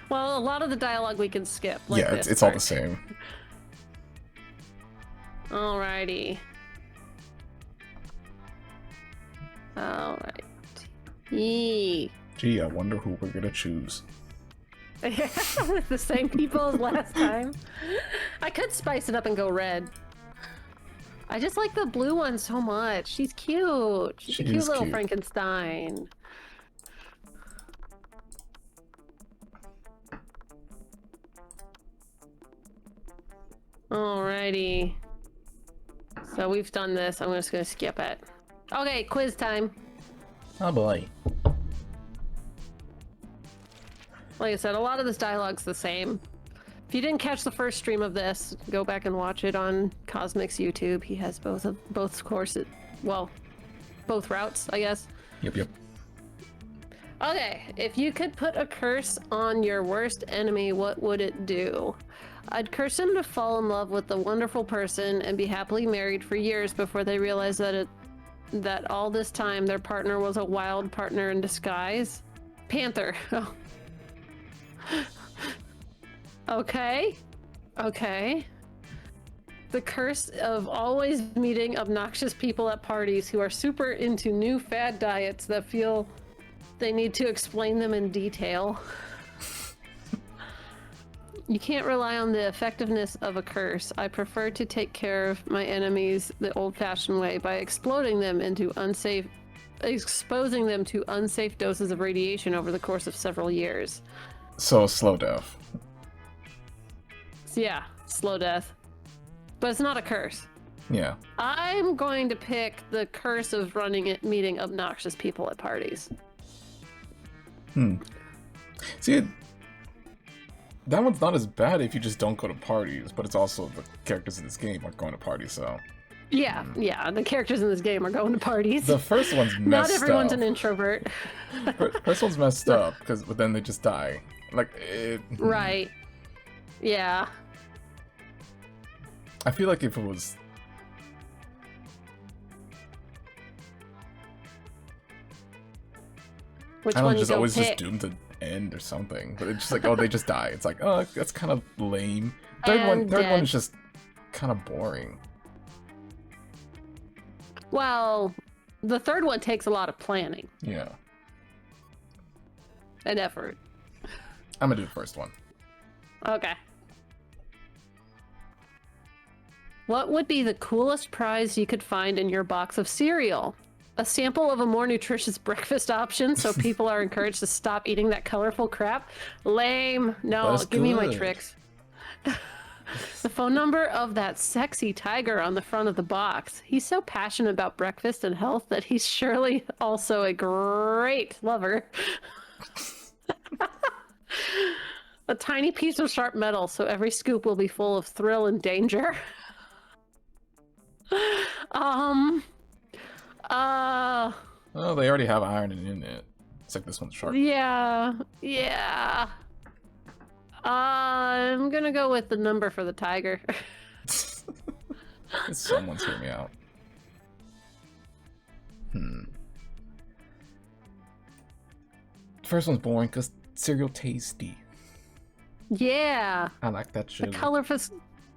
Well, a lot of the dialogue we can skip. Like Yeah, this it's all part. the same. Alrighty. Alright. Yee. Gee, I wonder who we're gonna choose. With the same people as last time. I could spice it up and go red. I just like the blue one so much. She's cute. She's a cute little Frankenstein. Alrighty. So we've done this. I'm just gonna skip it. Okay, quiz time. Oh boy. Like I said, a lot of this dialogue's the same. If you didn't catch the first stream of this, go back and watch it on Cosmic's YouTube. He has both courses. Well, both routes, I guess. Yep. Okay, if you could put a curse on your worst enemy, what would it do? I'd curse him to fall in love with the wonderful person and be happily married for years before they realize that all this time their partner was a wild partner in disguise. Panther. Okay. The curse of always meeting obnoxious people at parties who are super into new fad diets that feel they need to explain them in detail. You can't rely on the effectiveness of a curse. I prefer to take care of my enemies the old-fashioned way by exposing them to unsafe doses of radiation over the course of several years. So, slow death. So yeah, slow death. But it's not a curse. Yeah. I'm going to pick the curse of meeting obnoxious people at parties. See, that one's not as bad if you just don't go to parties, but it's also the characters in this game aren't going to parties, so... Yeah, the characters in this game are going to parties. The first one's messed up. Not everyone's an introvert. First one's messed up, but then they just die. Like, it... Right. Yeah. I feel like if it was... Which I don't one know, just you always pick? just doomed to end or something. But it's just like, oh, they just die. It's like, oh, that's kind of lame. Third one is just kind of boring. Well, the third one takes a lot of planning. Yeah. And effort. I'm gonna do the first one. Okay. What would be the coolest prize you could find in your box of cereal? A sample of a more nutritious breakfast option so people are encouraged to stop eating that colorful crap? Lame. No, That's give me my good. tricks. The phone number of that sexy tiger on the front of the box. He's so passionate about breakfast and health that he's surely also a great lover. A tiny piece of sharp metal, so every scoop will be full of thrill and danger. Oh, they already have iron in it. It's like this one's sharp. Yeah. I'm gonna go with the number for the tiger. Someone's hear me out. First one's boring because cereal tasty. Yeah. I like that shit.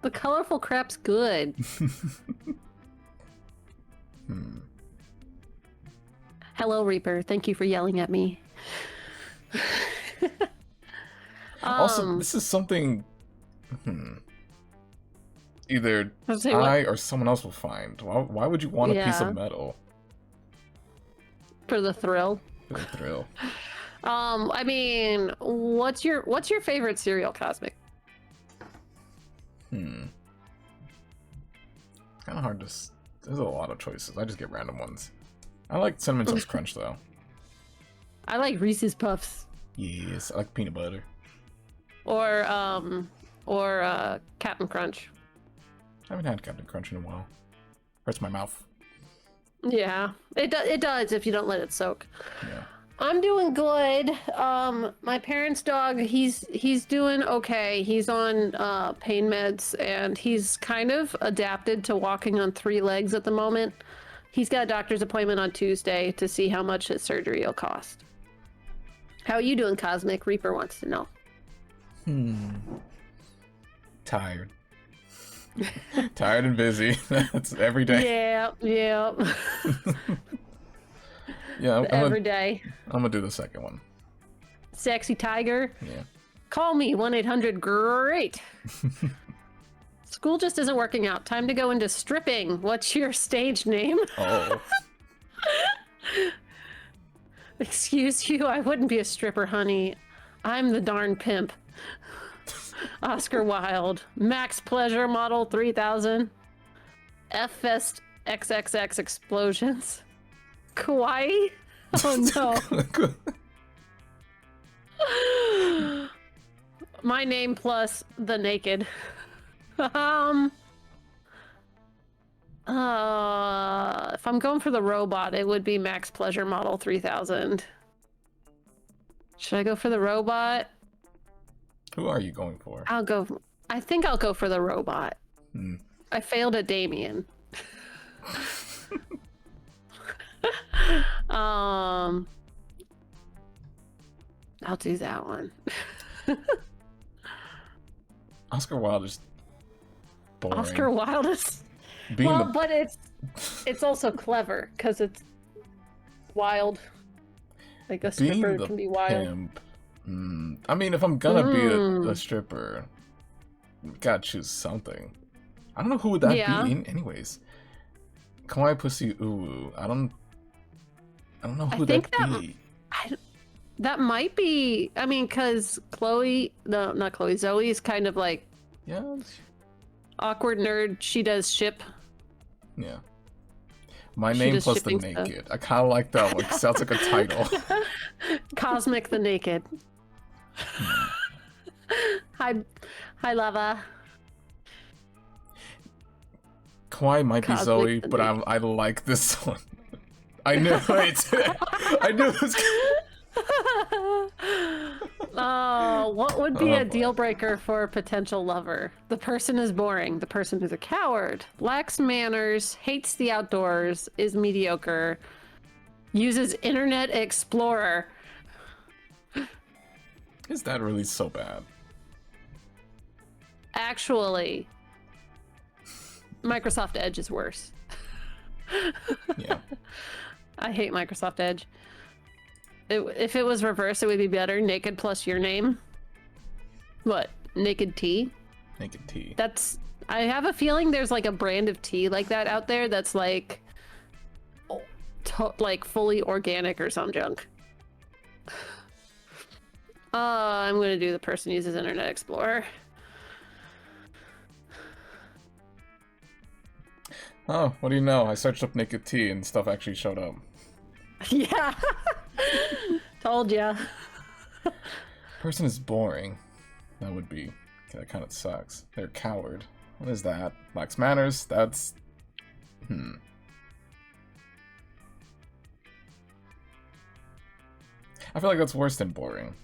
The colorful crap's good. Hello, Reaper. Thank you for yelling at me. Also, this is something either I or someone else will find. Why would you want a piece of metal? For the thrill. For the thrill. I mean, what's your favorite cereal, Cosmic? Kind of hard to... There's a lot of choices. I just get random ones. I like Cinnamon Toast Crunch, though. I like Reese's Puffs. Yes, I like peanut butter. Or Captain Crunch. I haven't had Captain Crunch in a while. Hurts my mouth. Yeah, it does if you don't let it soak. Yeah. I'm doing good. My parents' dog, he's doing okay. He's on pain meds, and he's kind of adapted to walking on 3 legs at the moment. He's got a doctor's appointment on Tuesday to see how much his surgery will cost. How are you doing, Cosmic? Reaper wants to know. Tired. Tired and busy. That's every day. Yeah, yeah. Yeah, Every day. I'm gonna do the second one. Sexy Tiger. Yeah. Call me 1-800-GREAT. School just isn't working out. Time to go into stripping. What's your stage name? Oh. Excuse you, I wouldn't be a stripper, honey. I'm the darn pimp. Oscar Wilde. Max Pleasure Model 3000. F-Fest XXX Explosions. Kawaii? Oh no. My name plus the naked. If I'm going for the robot, it would be Max Pleasure Model 3000. Should I go for the robot? Who are you going for? I think I'll go for the robot. Hmm. I failed at Damien. I'll do that one. Oscar Wilde is boring. Oscar Wilde is but it's also clever because it's wild. Like a stripper can be wild. Pimp. I mean, if I'm gonna be a stripper, gotta choose something. I don't know who would that be. Anyways, kawaii pussy uwu. I don't know who that'd be. That might be. I mean, because Chloe, no, not Chloe. Zoe is kind of like awkward nerd. She does ship. Yeah. My name plus the naked. Stuff. I kind of like that one. Sounds like a title. Cosmic the Naked. Hi, lava. Kawaii might be Zoe, but I like this one. I knew it. I knew it was. Oh, what would be a deal breaker for a potential lover? The person is boring. The person is a coward, lacks manners, hates the outdoors, is mediocre, uses Internet Explorer. Is that really so bad? Actually, Microsoft Edge is worse. Yeah. I hate Microsoft Edge. If it was reversed, it would be better. Naked plus your name. What? Naked tea? Naked tea. I have a feeling there's like a brand of tea like that out there that's like fully organic or some junk. I'm gonna do the person uses Internet Explorer. Oh, what do you know? I searched up naked tea and stuff actually showed up. Yeah. Told ya. Person is boring. That would be. That kind of sucks. They're a coward. What is that? Lacks manners? That's. I feel like that's worse than boring.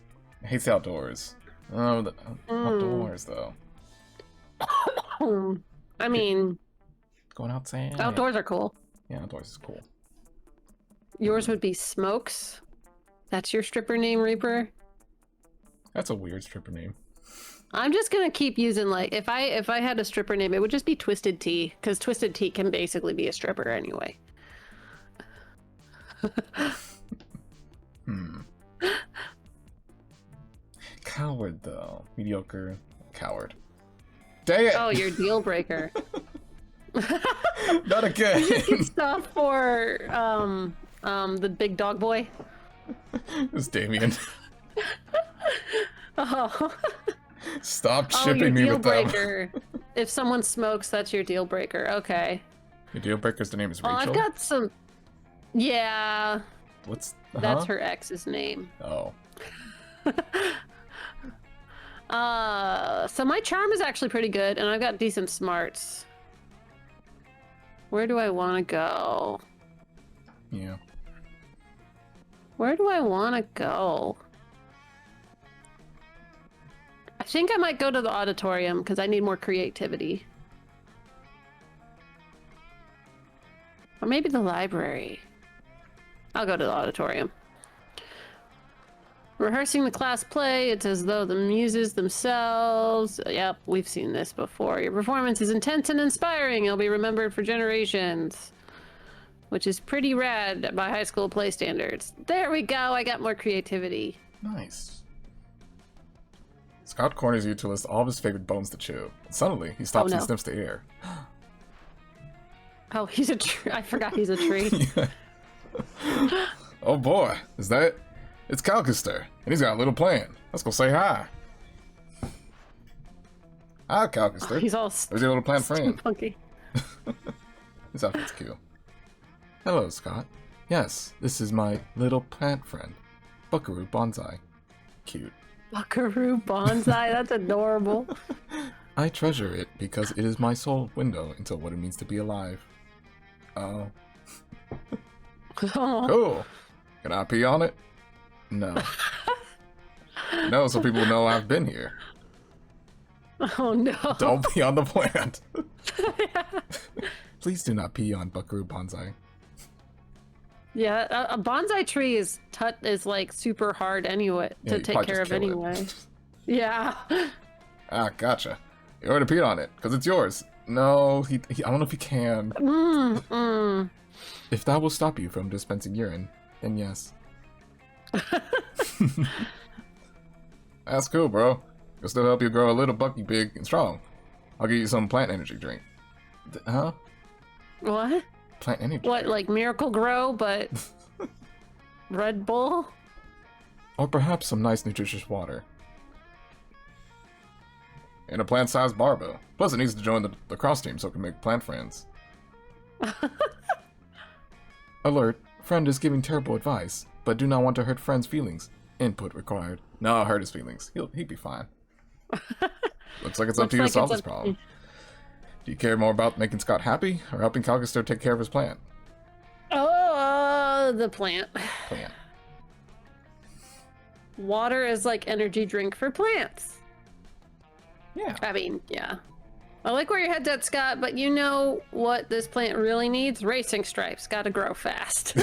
Hates the outdoors. Oh, the outdoors though. I mean, going outside. Outdoors are cool. Yeah, outdoors is cool. Yours would be Smokes. That's your stripper name, Reaper? That's a weird stripper name. I'm just gonna keep using, like, if I had a stripper name, it would just be Twisted Tea, because Twisted Tea can basically be a stripper anyway. Coward though. Mediocre. Coward. Dang it! Oh, your deal breaker. Not again. You get stuff for the big dog boy. It's Damien. Oh. Stop shipping me with breaker. If someone smokes, that's your deal breaker. Okay. Your deal breaker's name is Rachel? I've got some. Yeah. What's That's her ex's name. Oh. So my charm is actually pretty good, and I've got decent smarts. Where do I want to go? Yeah. Where do I want to go? I think I might go to the auditorium because I need more creativity. Or maybe the library. I'll go to the auditorium. Rehearsing the class play, it's as though the muses themselves. Yep, we've seen this before. Your performance is intense and inspiring. You'll be remembered for generations. Which is pretty rad by high school play standards. There we go, I got more creativity. Nice. Scott corners you to list all of his favorite bones to chew. Suddenly, he stops and sniffs the air. Oh, he's a tree. I forgot he's a tree. Yeah. Oh boy, is that it? It's Calcaster, and he's got a little plan. Let's go say hi. Hi, Calcaster. Oh, he's all There's your little plant friend. Funky. His outfit's cute. Hello, Scott. Yes, this is my little plant friend, Buckaroo Bonsai. Cute. Buckaroo Bonsai, that's adorable. I treasure it because it is my sole window into what it means to be alive. Oh. Cool. Can I pee on it? No. No, so people know I've been here. Oh no. Don't pee on the plant. Please do not pee on Buckaroo Bonsai. Yeah, a bonsai tree is like super hard anyway to take care of anyway. Yeah. Ah, gotcha. You already peed on it because it's yours. No, I don't know if he can. If that will stop you from dispensing urine, then yes. That's cool, bro. It'll still help you grow a little bucky big and strong. I'll give you some plant energy drink. Huh? What? Plant energy. What, like Miracle Grow, but Red Bull? Or perhaps some nice nutritious water. And a plant-sized barbell. Plus it needs to join the cross team so it can make plant friends. Alert. Friend is giving terrible advice, but do not want to hurt friend's feelings. Input required. No, I'll hurt his feelings. He'd be fine. Looks like it's up to you to solve this problem. Do you care more about making Scott happy, or helping Calcaster take care of his plant? Oh, the plant. Plant. Water is like energy drink for plants. Yeah. I mean, yeah. I like where your head's at, Scott, but you know what this plant really needs? Racing stripes. Gotta grow fast.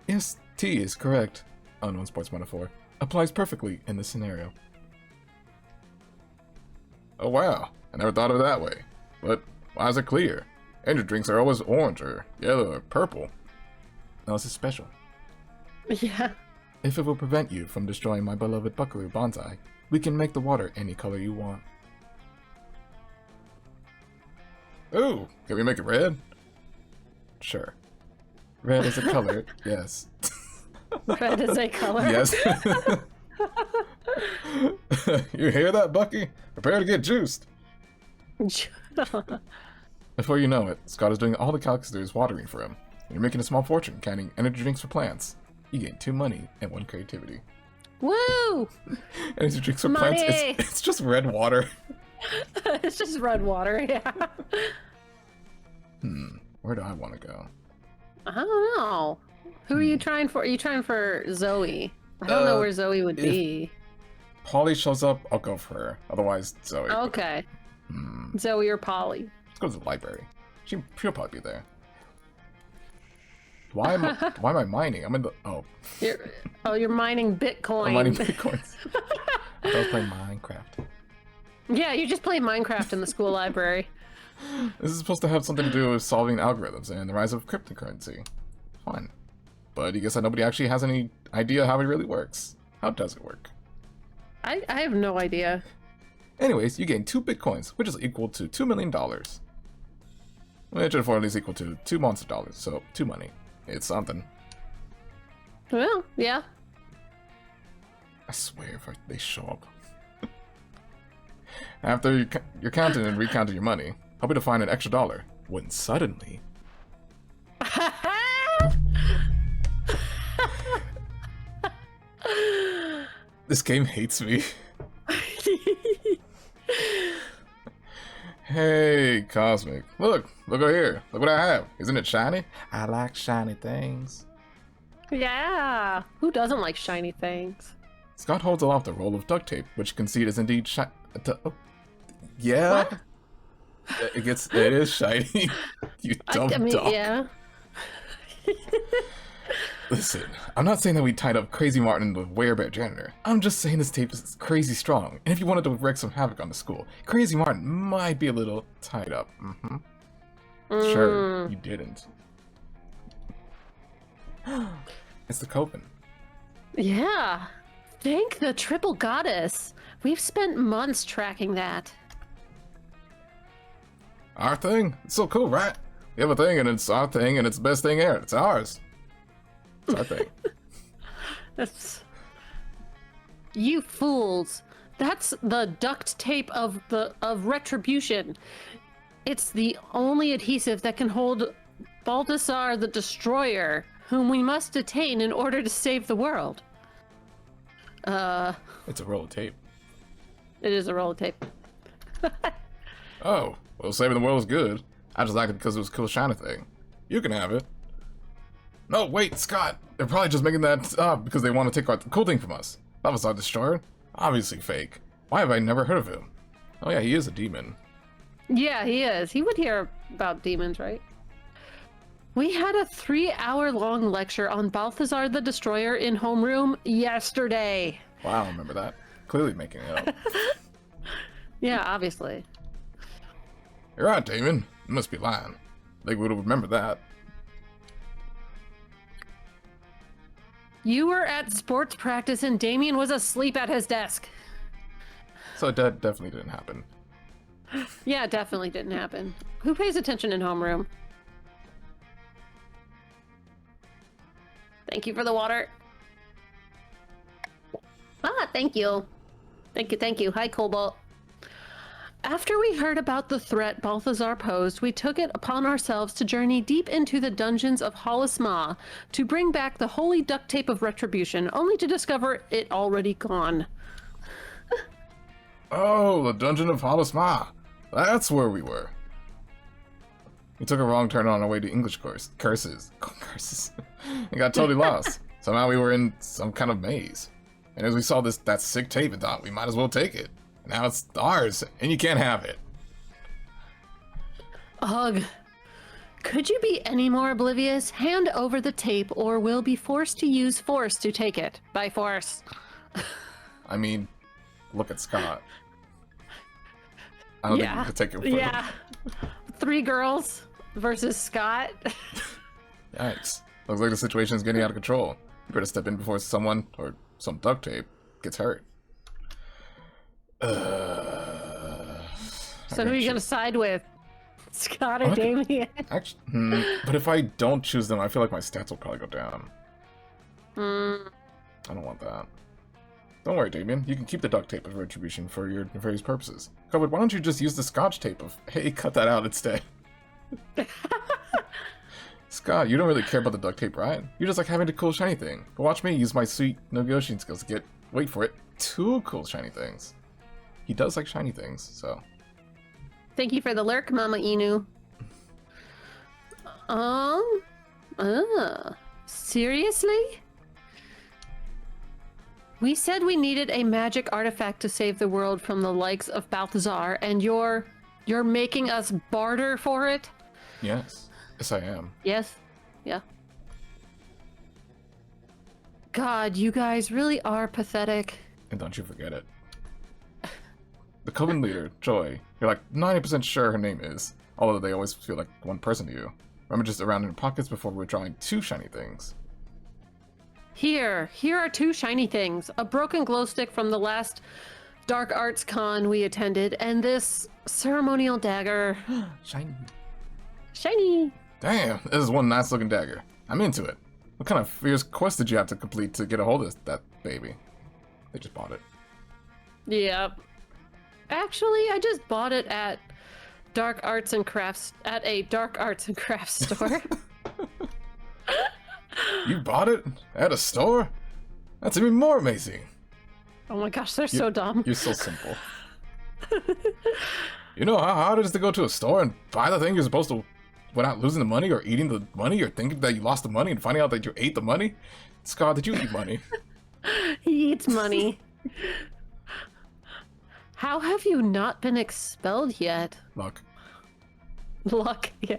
Yes, T is correct. Unknown sports metaphor. Applies perfectly in this scenario. Oh wow, I never thought of it that way. But why is it clear? Energy drinks are always orange or yellow or purple. No, this is special. Yeah. If it will prevent you from destroying my beloved Buckaroo Bonsai, we can make the water any color you want. Ooh, can we make it red? Sure. Red is a color, yes. Red is a color? Yes. You hear that, Bucky? Prepare to get juiced. Before you know it, Scott is doing all the Calcaster's watering for him. And you're making a small fortune canning energy drinks for plants. You gain 2 money and 1 creativity. Woo! Energy drinks for plants, it's just red water. It's just red water, yeah. Where do I want to go? I don't know. Who are you trying for? Are you trying for Zoe? I don't know where Zoe would be. Polly shows up, I'll go for her. Otherwise, Zoe. Okay. Zoe or Polly. Let's go to the library. She'll probably be there. Why am I mining? I'm in the You're mining Bitcoin. I'm mining Bitcoins. I was playing Minecraft. Yeah, you just play Minecraft in the school library. This is supposed to have something to do with solving algorithms and the rise of cryptocurrency. Fun. But you guess that nobody actually has any idea how it really works. How does it work? I have no idea. Anyways, you gain 2 Bitcoins, which is equal to $2 million. Which is at least equal to 2 monster dollars, so 2 money. It's something. Well, yeah. I swear if they show up. After you're counting and recounting your money, hoping to find an extra $1, when suddenly... This game hates me. Hey, Cosmic. Look over here. Look what I have. Isn't it shiny? I like shiny things. Yeah. Who doesn't like shiny things? Scott holds aloft a roll of duct tape, which you can see it is indeed shiny. Yeah. What? It is shiny. You dumb dog. Yeah. Listen, I'm not saying that we tied up Crazy Martin the werebear janitor. I'm just saying this tape is crazy strong, and if you wanted to wreak some havoc on the school, Crazy Martin might be a little tied up. Sure, you didn't. It's the Coven. Yeah. Thank the triple goddess. We've spent months tracking that. Our thing? It's so cool, right? We have a thing, and it's our thing, and it's the best thing ever. It's ours. It's our thing. That's... You fools. That's the duct tape of retribution. It's the only adhesive that can hold Balthazar the Destroyer, whom we must detain in order to save the world. It's a roll of tape. It is a roll of tape. Oh, well, saving the world is good. I just like it because it was a cool shiny thing. You can have it. No, wait, Scott. They're probably just making that up because they want to take our cool thing from us. Balthazar Destroyer? Obviously fake. Why have I never heard of him? Oh yeah, he is a demon. Yeah, he is. He would hear about demons, right? We had a 3-hour-long lecture on Balthazar the Destroyer in homeroom yesterday. Wow, I remember that. Clearly making it up. Yeah, obviously. You're right, Damon. You must be lying. They would have remembered that. You were at sports practice and Damien was asleep at his desk. So that definitely didn't happen. Yeah, it definitely didn't happen. Who pays attention in homeroom? Thank you for the water. Ah, thank you. Thank you. Hi, Cobalt. After we heard about the threat Balthazar posed, we took it upon ourselves to journey deep into the dungeons of Hollis Ma to bring back the holy duct tape of retribution, only to discover it already gone. Oh, the dungeon of Hollis Ma. That's where we were. We took a wrong turn on our way to English curses. And got totally lost. Somehow we were in some kind of maze. And as we saw that sick tape, and thought we might as well take it. Now it's ours, and you can't have it. Ugh. Could you be any more oblivious? Hand over the tape, or we'll be forced to use force to take it. By force. I mean, look at Scott. I don't think we could take it from him. 3 girls versus Scott. Yikes. Looks like the situation is getting out of control. You better step in before someone, or some duct tape, gets hurt. So who are you gonna side with? Scott or Damien? Actually, but if I don't choose them, I feel like my stats will probably go down. I don't want that. Don't worry, Damien. You can keep the duct tape of retribution for your various purposes. Covered, why don't you just use the scotch tape of, hey, cut that out instead. Scott, you don't really care about the duct tape, right? You just like having the cool shiny thing. But watch me use my sweet negotiating skills to get, wait for it, 2 cool shiny things. He does like shiny things, so. Thank you for the lurk, Mama Inu. Seriously? We said we needed a magic artifact to save the world from the likes of Balthazar, and you're making us barter for it? Yes. Yes, I am. Yes. Yeah. God, you guys really are pathetic. And don't you forget it. The Coven leader, Joy, you're like 90% sure her name is, although they always feel like one person to you. Rummages around in her pockets before withdrawing 2 shiny things. Here are 2 shiny things. A broken glow stick from the last Dark Arts Con we attended, and this ceremonial dagger. Shiny. Shiny! Damn, this is one nice looking dagger. I'm into it. What kind of fierce quest did you have to complete to get a hold of that baby? They just bought it. Yep. Actually, I just bought it at a Dark Arts and Crafts store. You bought it? At a store? That's even more amazing. Oh my gosh, they're so dumb. You're so simple. You know how hard it is to go to a store and buy the thing you're supposed to without losing the money or eating the money or thinking that you lost the money and finding out that you ate the money? Scott, did you eat money? He eats money. How have you not been expelled yet? Luck. Luck, yeah.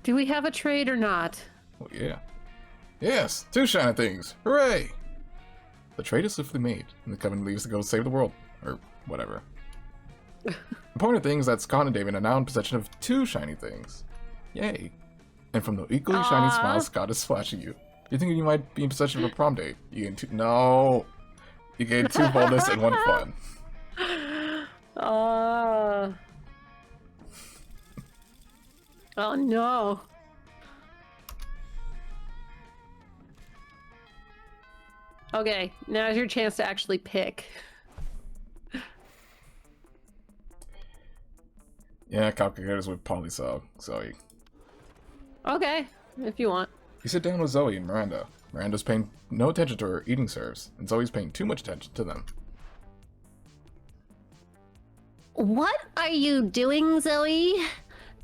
Do we have a trade or not? Oh, yeah. Yes! 2 shiny things! Hooray! The trade is swiftly made, and the Coven leaves to go save the world. Or whatever. Important thing is that Scott and David are now in possession of 2 shiny things. Yay. And from the equally shiny smile Scott is flashing you, you think you might be in possession of a prom date. You gain 2... No! You gain 2 boldness and 1 fun. Oh no. Okay, now's your chance to actually pick. Yeah, calculators with Polly Zoe. Okay, if you want. You sit down with Zoe and Miranda. Miranda's paying no attention to her eating serves, and Zoe's paying too much attention to them. What are you doing, Zoe?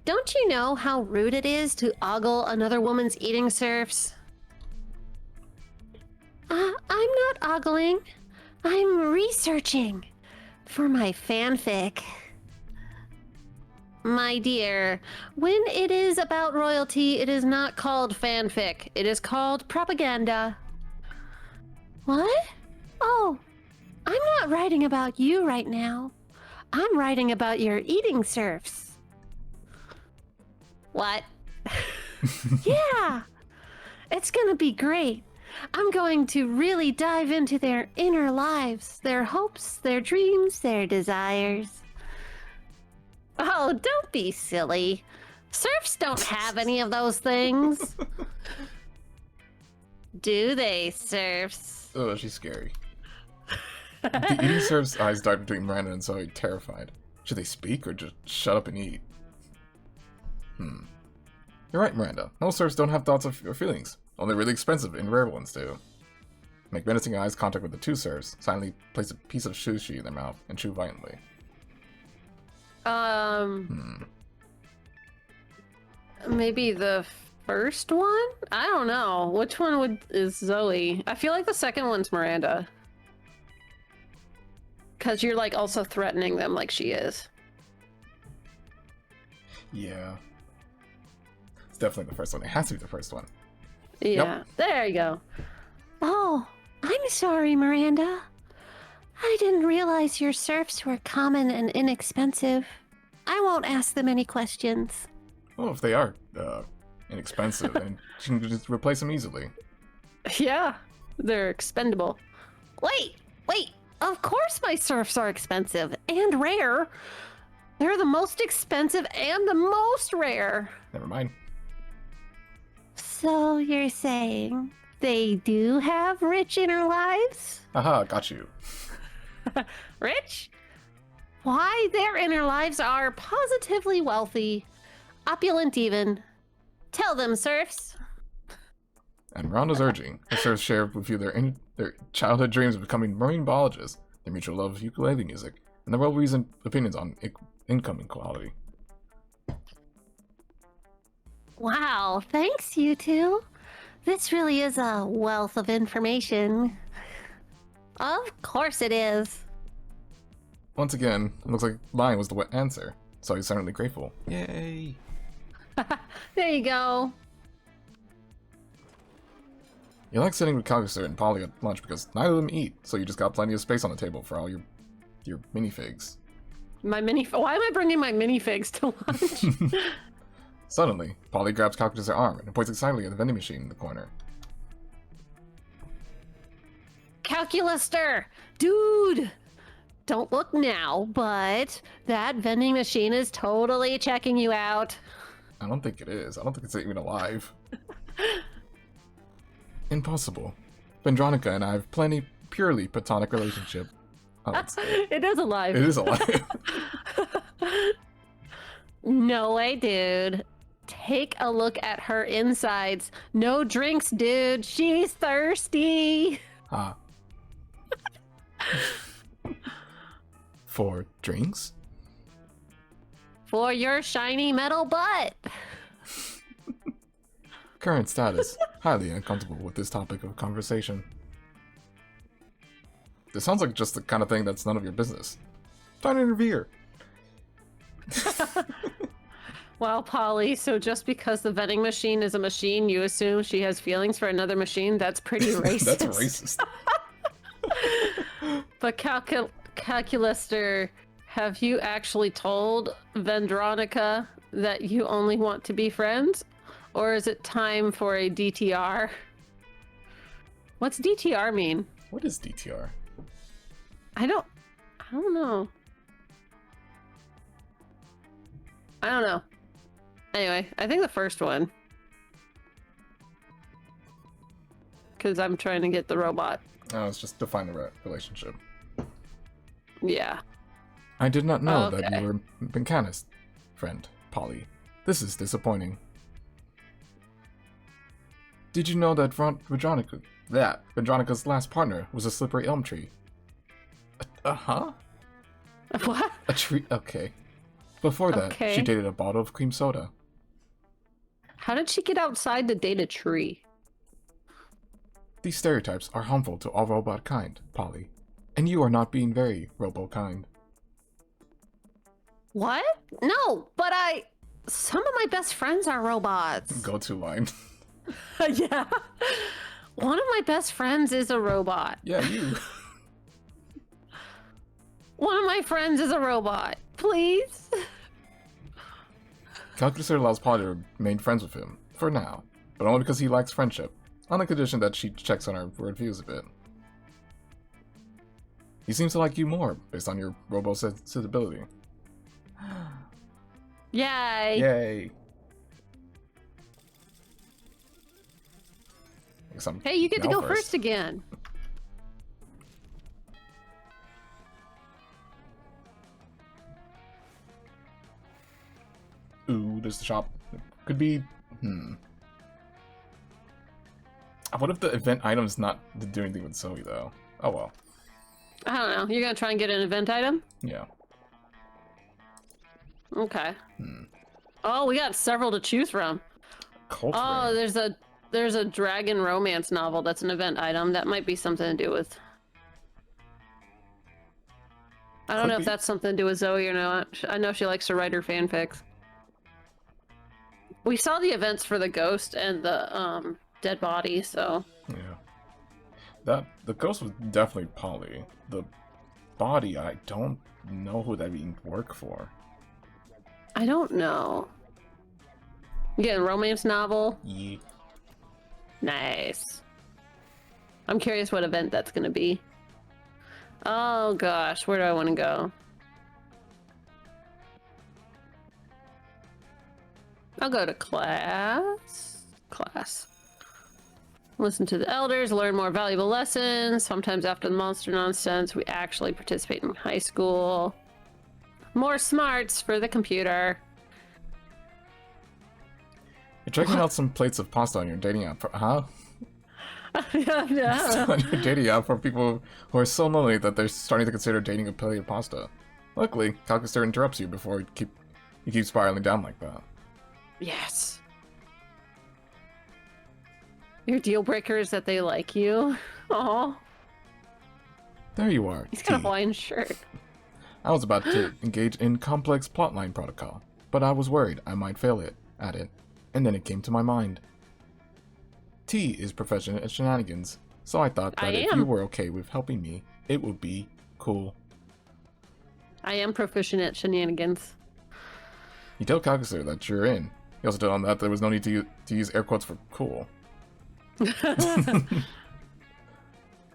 Don't you know how rude it is to ogle another woman's eating serfs? I'm not ogling. I'm researching for my fanfic. My dear, when it is about royalty, it is not called fanfic. It is called propaganda. What? Oh, I'm not writing about you right now. I'm writing about your eating serfs. What? Yeah, it's gonna be great. I'm going to really dive into their inner lives, their hopes, their dreams, their desires. Oh, don't be silly. Serfs don't have any of those things. Do they, serfs? Oh, she's scary. The eating serf's eyes dart between Miranda and Zoe, terrified. Should they speak or just shut up and eat? You're right, Miranda. Most serfs don't have thoughts or feelings. Only really expensive and rare ones do. Make menacing eyes contact with the 2 serfs, silently place a piece of sushi in their mouth, and chew violently. Maybe the first one? I don't know. Which one is Zoe? I feel like the second one's Miranda. Because you're like also threatening them like she is. Yeah. It's definitely the first one. It has to be the first one. Yeah, yep. There you go. Oh, I'm sorry, Miranda. I didn't realize your serfs were common and inexpensive. I won't ask them any questions. Well, if they are inexpensive, then you can just replace them easily. Yeah, they're expendable. Wait! Of course my serfs are expensive and rare. They're the most expensive and the most rare. Never mind. So you're saying they do have rich inner lives? Haha, got you. Rich? Why, their inner lives are positively wealthy. Opulent even. Tell them, serfs. And Miranda's urging, the serfs share with you their childhood dreams of becoming marine biologists, their mutual love of ukulele music, and their well-reasoned opinions on income inequality. Wow, thanks, you two. This really is a wealth of information. Of course it is. Once again, it looks like lying was the answer, so he's certainly grateful. Yay! There you go. You like sitting with Callister and Polly at lunch because neither of them eat, so you just got plenty of space on the table for all your minifigs. Why am I bringing my minifigs to lunch? Suddenly, Polly grabs Callister's arm and points excitedly at the vending machine in the corner. Calculaster! Dude! Don't look now, but that vending machine is totally checking you out. I don't think it is. I don't think it's even alive. Impossible. Vendronica and I have plenty purely platonic relationship. It is alive. It is alive. No way, dude. Take a look at her insides. No drinks, dude. She's thirsty. Ah. 4 drinks? For your shiny metal butt. Current status. Highly uncomfortable with this topic of conversation. This sounds like just the kind of thing that's none of your business. Don't interfere. Wow, Polly, so just because the vending machine is a machine, you assume she has feelings for another machine? That's pretty racist. That's racist. But Calculister, have you actually told Vendronica that you only want to be friends? Or is it time for a DTR? What's DTR mean? What is DTR? I don't know. I don't know. Anyway, I think the first one. Because I'm trying to get the robot. Oh, it's just define the relationship. Yeah. I did not know Okay. that you were Bencanis, friend, Polly. This is disappointing. Did you know that Vendronica's last partner was a slippery elm tree? Huh? What? A tree? Okay. Before that, Okay. she dated a bottle of cream soda. How did she get outside to date a tree? These stereotypes are harmful to all robot kind, Polly. And you are not being very robo-kind. What? No, but some of my best friends are robots. Go-to line. Yeah. One of my best friends is a robot. Yeah, you. One of my friends is a robot. Please? Calculator allows Polly to remain friends with him, for now, but only because he likes friendship, on the condition that she checks on her worldviews a bit. He seems to like you more, based on your robo-sensibility. Yay. Yay! Hey, you get to now go first again. Ooh, there's the shop. Could be... What if the event item's not to do anything with Zoe, though? Oh well. I don't know. You're gonna try and get an event item? Yeah. Okay. Oh, we got several to choose from. Cult Oh, Ring. there's a dragon romance novel that's an event item. That might be something to do with... I don't Could know be. if that's something to do with Zoe or not. I know she likes to write her fanfics. We saw the events for the ghost and the dead body, so... Yeah. The ghost was definitely Polly. The body, I don't know who that would work for. I don't know. You get a romance novel? Yeah. Nice. I'm curious what event that's gonna be. Oh gosh, where do I want to go? I'll go to class. Listen to the elders, learn more valuable lessons. Sometimes after the monster nonsense, we actually participate in high school. More smarts for the computer. You're checking out some plates of pasta on your dating app. Huh? Yeah. On your dating app for people who are so lonely that they're starting to consider dating a plate of pasta. Luckily, Calculator interrupts you before you keep spiraling down like that. Yes. Your deal breaker is that they like you. Oh, There you are. he's got a T. Hawaiian shirt. I was about to engage in complex plotline protocol, but I was worried I might fail at it, and then it came to my mind. T is proficient at shenanigans, so I thought that if you were okay with helping me, it would be cool. I am proficient at shenanigans. You tell Calculator that you're in. You also tell him that there was no need to use air quotes for cool.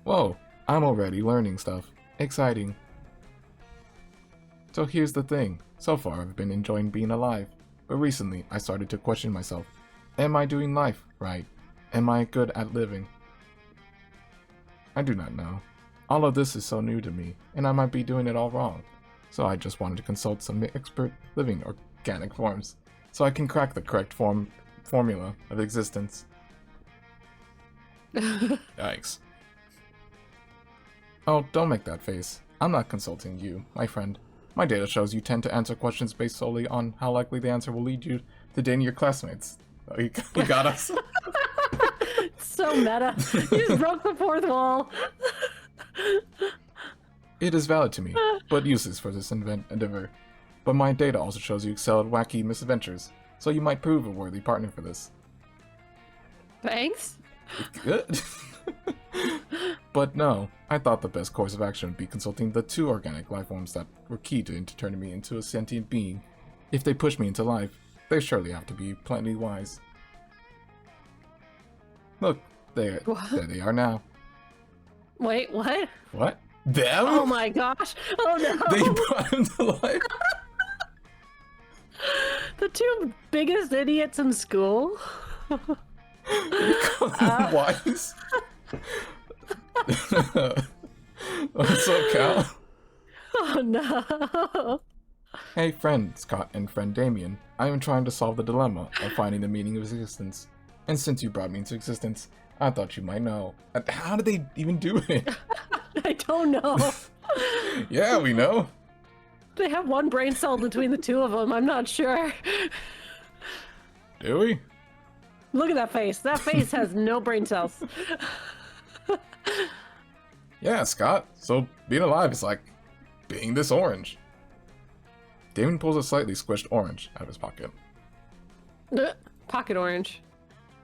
Whoa, I'm already learning stuff. Exciting. So here's the thing. So far I've been enjoying being alive, but recently I started to question myself. Am I doing life right? Am I good at living? I do not know. All of this is so new to me, and I might be doing it all wrong. So I just wanted to consult some expert living organic forms, so I can crack the correct formula of existence. Yikes. Oh, don't make that face. I'm not consulting you, my friend. My data shows you tend to answer questions based solely on how likely the answer will lead you to dating your classmates. Oh, you got us. So meta. You just broke the fourth wall. It is valid to me, but useless for this endeavor. but my data also shows you excel at wacky misadventures, so you might prove a worthy partner for this. Thanks. Good. But no, I thought the best course of action would be consulting the 2 organic life forms that were key to turning me into a sentient being. If they push me into life, they surely have to be plenty wise. Look, there they are now. Wait, what? What? Them? Oh my gosh. Oh no. They brought him to life? The 2 biggest idiots in school? Wise? What's up, Cal? Oh no. Hey friend Scott and friend Damien, I am trying to solve the dilemma of finding the meaning of existence. And since you brought me into existence, I thought you might know. How did they even do it? I don't know. Yeah, we know. They have 1 brain cell between the 2 of them. I'm not sure. Do we? Look at that face. That face has no brain cells. Yeah, Scott. So being alive is like being this orange. Damon pulls a slightly squished orange out of his pocket. Pocket orange.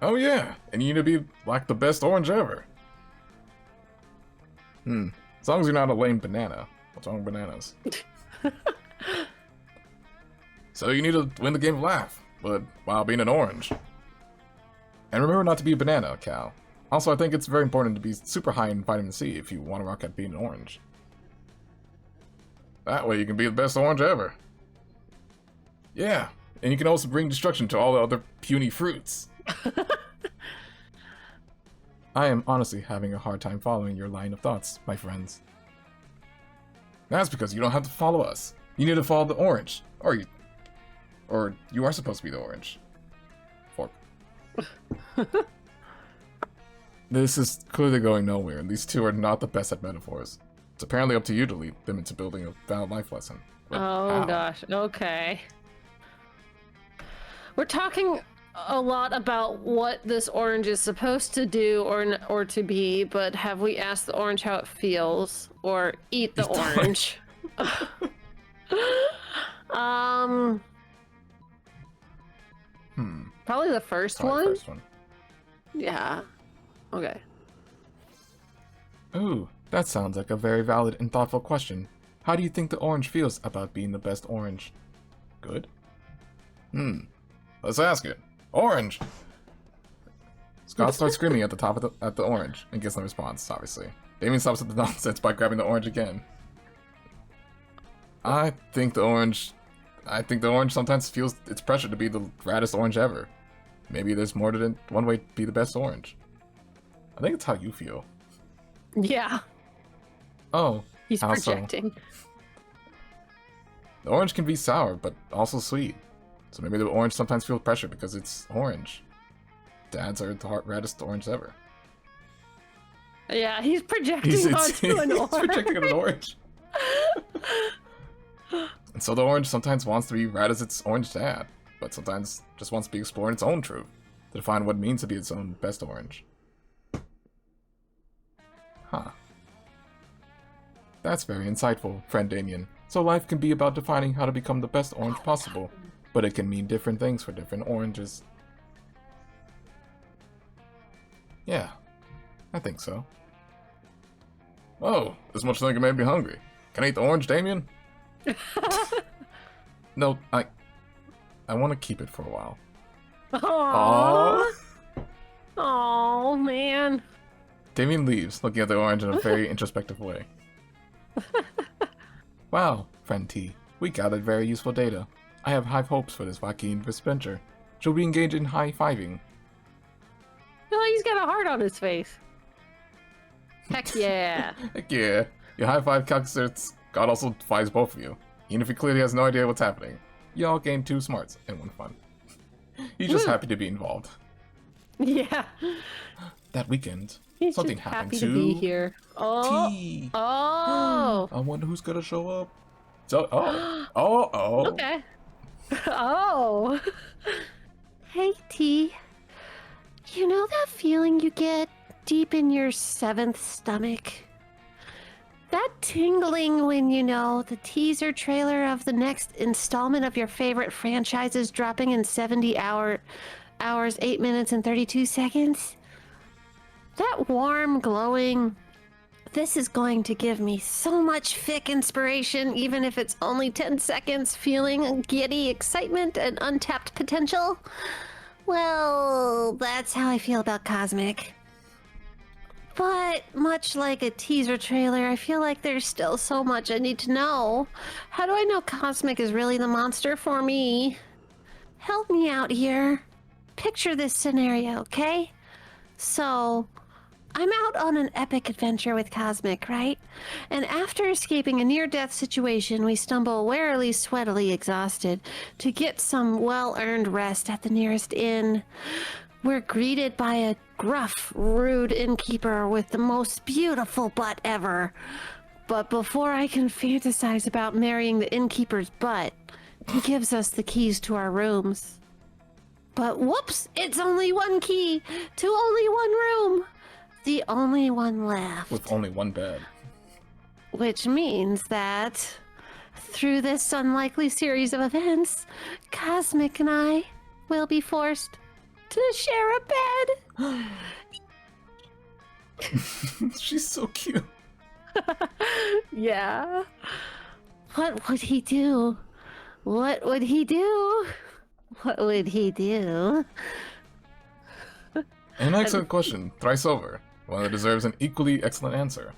Oh yeah, and you need to be like the best orange ever. As long as you're not a lame banana. What's wrong with bananas? So you need to win the game of life, but while being an orange. And remember not to be a banana, Cal. Also, I think it's very important to be super high in vitamin C if you want to rock at being an orange. That way you can be the best orange ever. Yeah, and you can also bring destruction to all the other puny fruits. I am honestly having a hard time following your line of thoughts, my friends. That's because you don't have to follow us. You need to follow the orange. Or you are supposed to be the orange. Fork. This is clearly going nowhere, and these 2 are not the best at metaphors. It's apparently up to you to lead them into building a valid life lesson. But oh how? gosh, okay. We're talking a lot about what this orange is supposed to do or to be, but have we asked the orange how it feels? Or eat the orange? Probably the first one? First one. Yeah. Okay. Ooh, that sounds like a very valid and thoughtful question. How do you think the orange feels about being the best orange? Good? Let's ask it. Orange! Scott starts screaming at the top of the orange and gets no response, obviously. Damien stops at the nonsense by grabbing the orange again. I think the orange sometimes feels its pressure to be the raddest orange ever. Maybe there's more than one way to be the best orange. I think it's how you feel. Yeah. Oh, He's how projecting. So? The orange can be sour, but also sweet. So maybe the orange sometimes feels pressure because it's orange. Dads are the raddest orange ever. Yeah, he's projecting onto an orange. He's projecting an orange. And so the orange sometimes wants to be rad as its orange dad, but sometimes just wants to be exploring its own truth, to define what it means to be its own best orange. Huh. That's very insightful, friend Damien. So life can be about defining how to become the best orange possible, but it can mean different things for different oranges. Yeah, I think so. Oh, this much thinking made me hungry. Can I eat the orange, Damien? No, I want to keep it for a while. Aww. Oh man. Damien leaves, looking at the orange in a very introspective way. Wow, friend T, we gathered very useful data. I have high hopes for this wacky adventure. Shall we engage in high-fiving? Oh, he's got a heart on his face. Heck yeah. Heck yeah. Your high-five calculates God also fives both of you. Even if he clearly has no idea what's happening. You all gain 2 smarts and 1 fun. He's just happy to be involved. Yeah. That weekend, He's something just happened happy to be here. Oh. T. Oh. I wonder who's gonna show up. So, oh. Okay. Oh. Hey, T. You know that feeling you get deep in your 7th stomach? That tingling when you know the teaser trailer of the next installment of your favorite franchise is dropping in 70 hours, 8 minutes, and 32 seconds. That warm, glowing, this is going to give me so much fic inspiration, even if it's only 10 seconds, feeling giddy excitement and untapped potential. Well, that's how I feel about Cosmic. But much like a teaser trailer, I feel like there's still so much I need to know. How do I know Cosmic is really the monster for me? Help me out here. Picture this scenario, okay? So, I'm out on an epic adventure with Cosmic, right? And after escaping a near-death situation, we stumble warily, sweatily exhausted to get some well-earned rest at the nearest inn. We're greeted by a gruff, rude innkeeper with the most beautiful butt ever. But before I can fantasize about marrying the innkeeper's butt, he gives us the keys to our rooms. But whoops, it's only one key to only one room. The only one left. With only one bed. Which means that through this unlikely series of events, Cosmic and I will be forced to share a bed. She's so cute. Yeah. What would he do? What would he do? What would he do? An excellent question. Thrice over. One that deserves an equally excellent answer.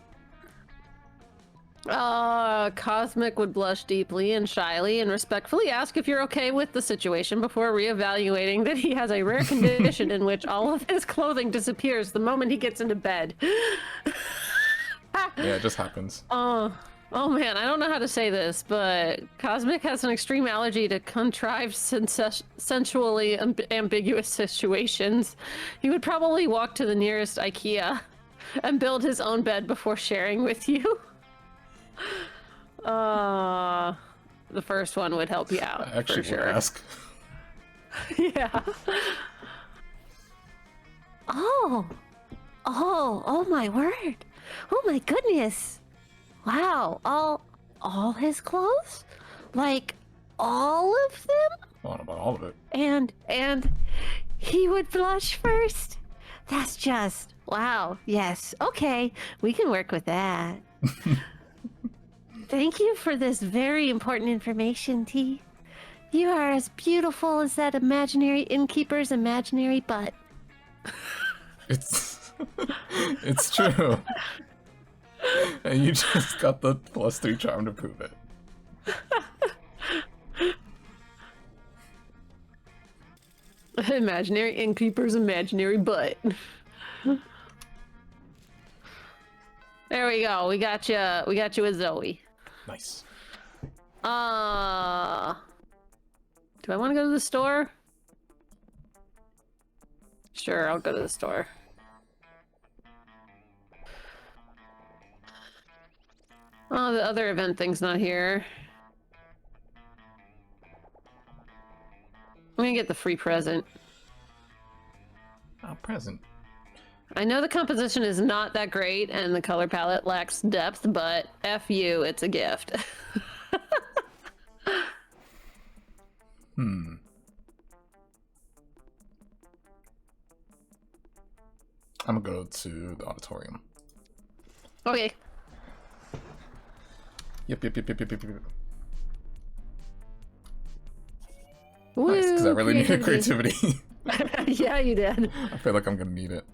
Cosmic would blush deeply and shyly and respectfully ask if you're okay with the situation before reevaluating that he has a rare condition in which all of his clothing disappears the moment he gets into bed. Yeah, it just happens. Oh man, I don't know how to say this, but Cosmic has an extreme allergy to contrived, sensually ambiguous situations. He would probably walk to the nearest IKEA and build his own bed before sharing with you. The first one would help you out. I actually for sure. would ask. Yeah. Oh my word. Oh my goodness. Wow, all his clothes? Like all of them? I don't know about all of it. And he would blush first? That's just wow. Yes. Okay, we can work with that. Thank you for this very important information, T. You are as beautiful as that imaginary innkeeper's imaginary butt. It's it's true. And you just got the +3 charm to prove it. Imaginary innkeeper's imaginary butt. There we go. We got you. We got you with Zoe. Nice. Do I want to go to the store? Sure, I'll go to the store. Oh, the other event thing's not here. I'm gonna get the free present. Oh, present. I know the composition is not that great and the color palette lacks depth, but F you, it's a gift. I'm gonna go to the auditorium. Okay. Yep. Woo, Nice, because I really needed creativity. Yeah, you did. I feel like I'm gonna need it.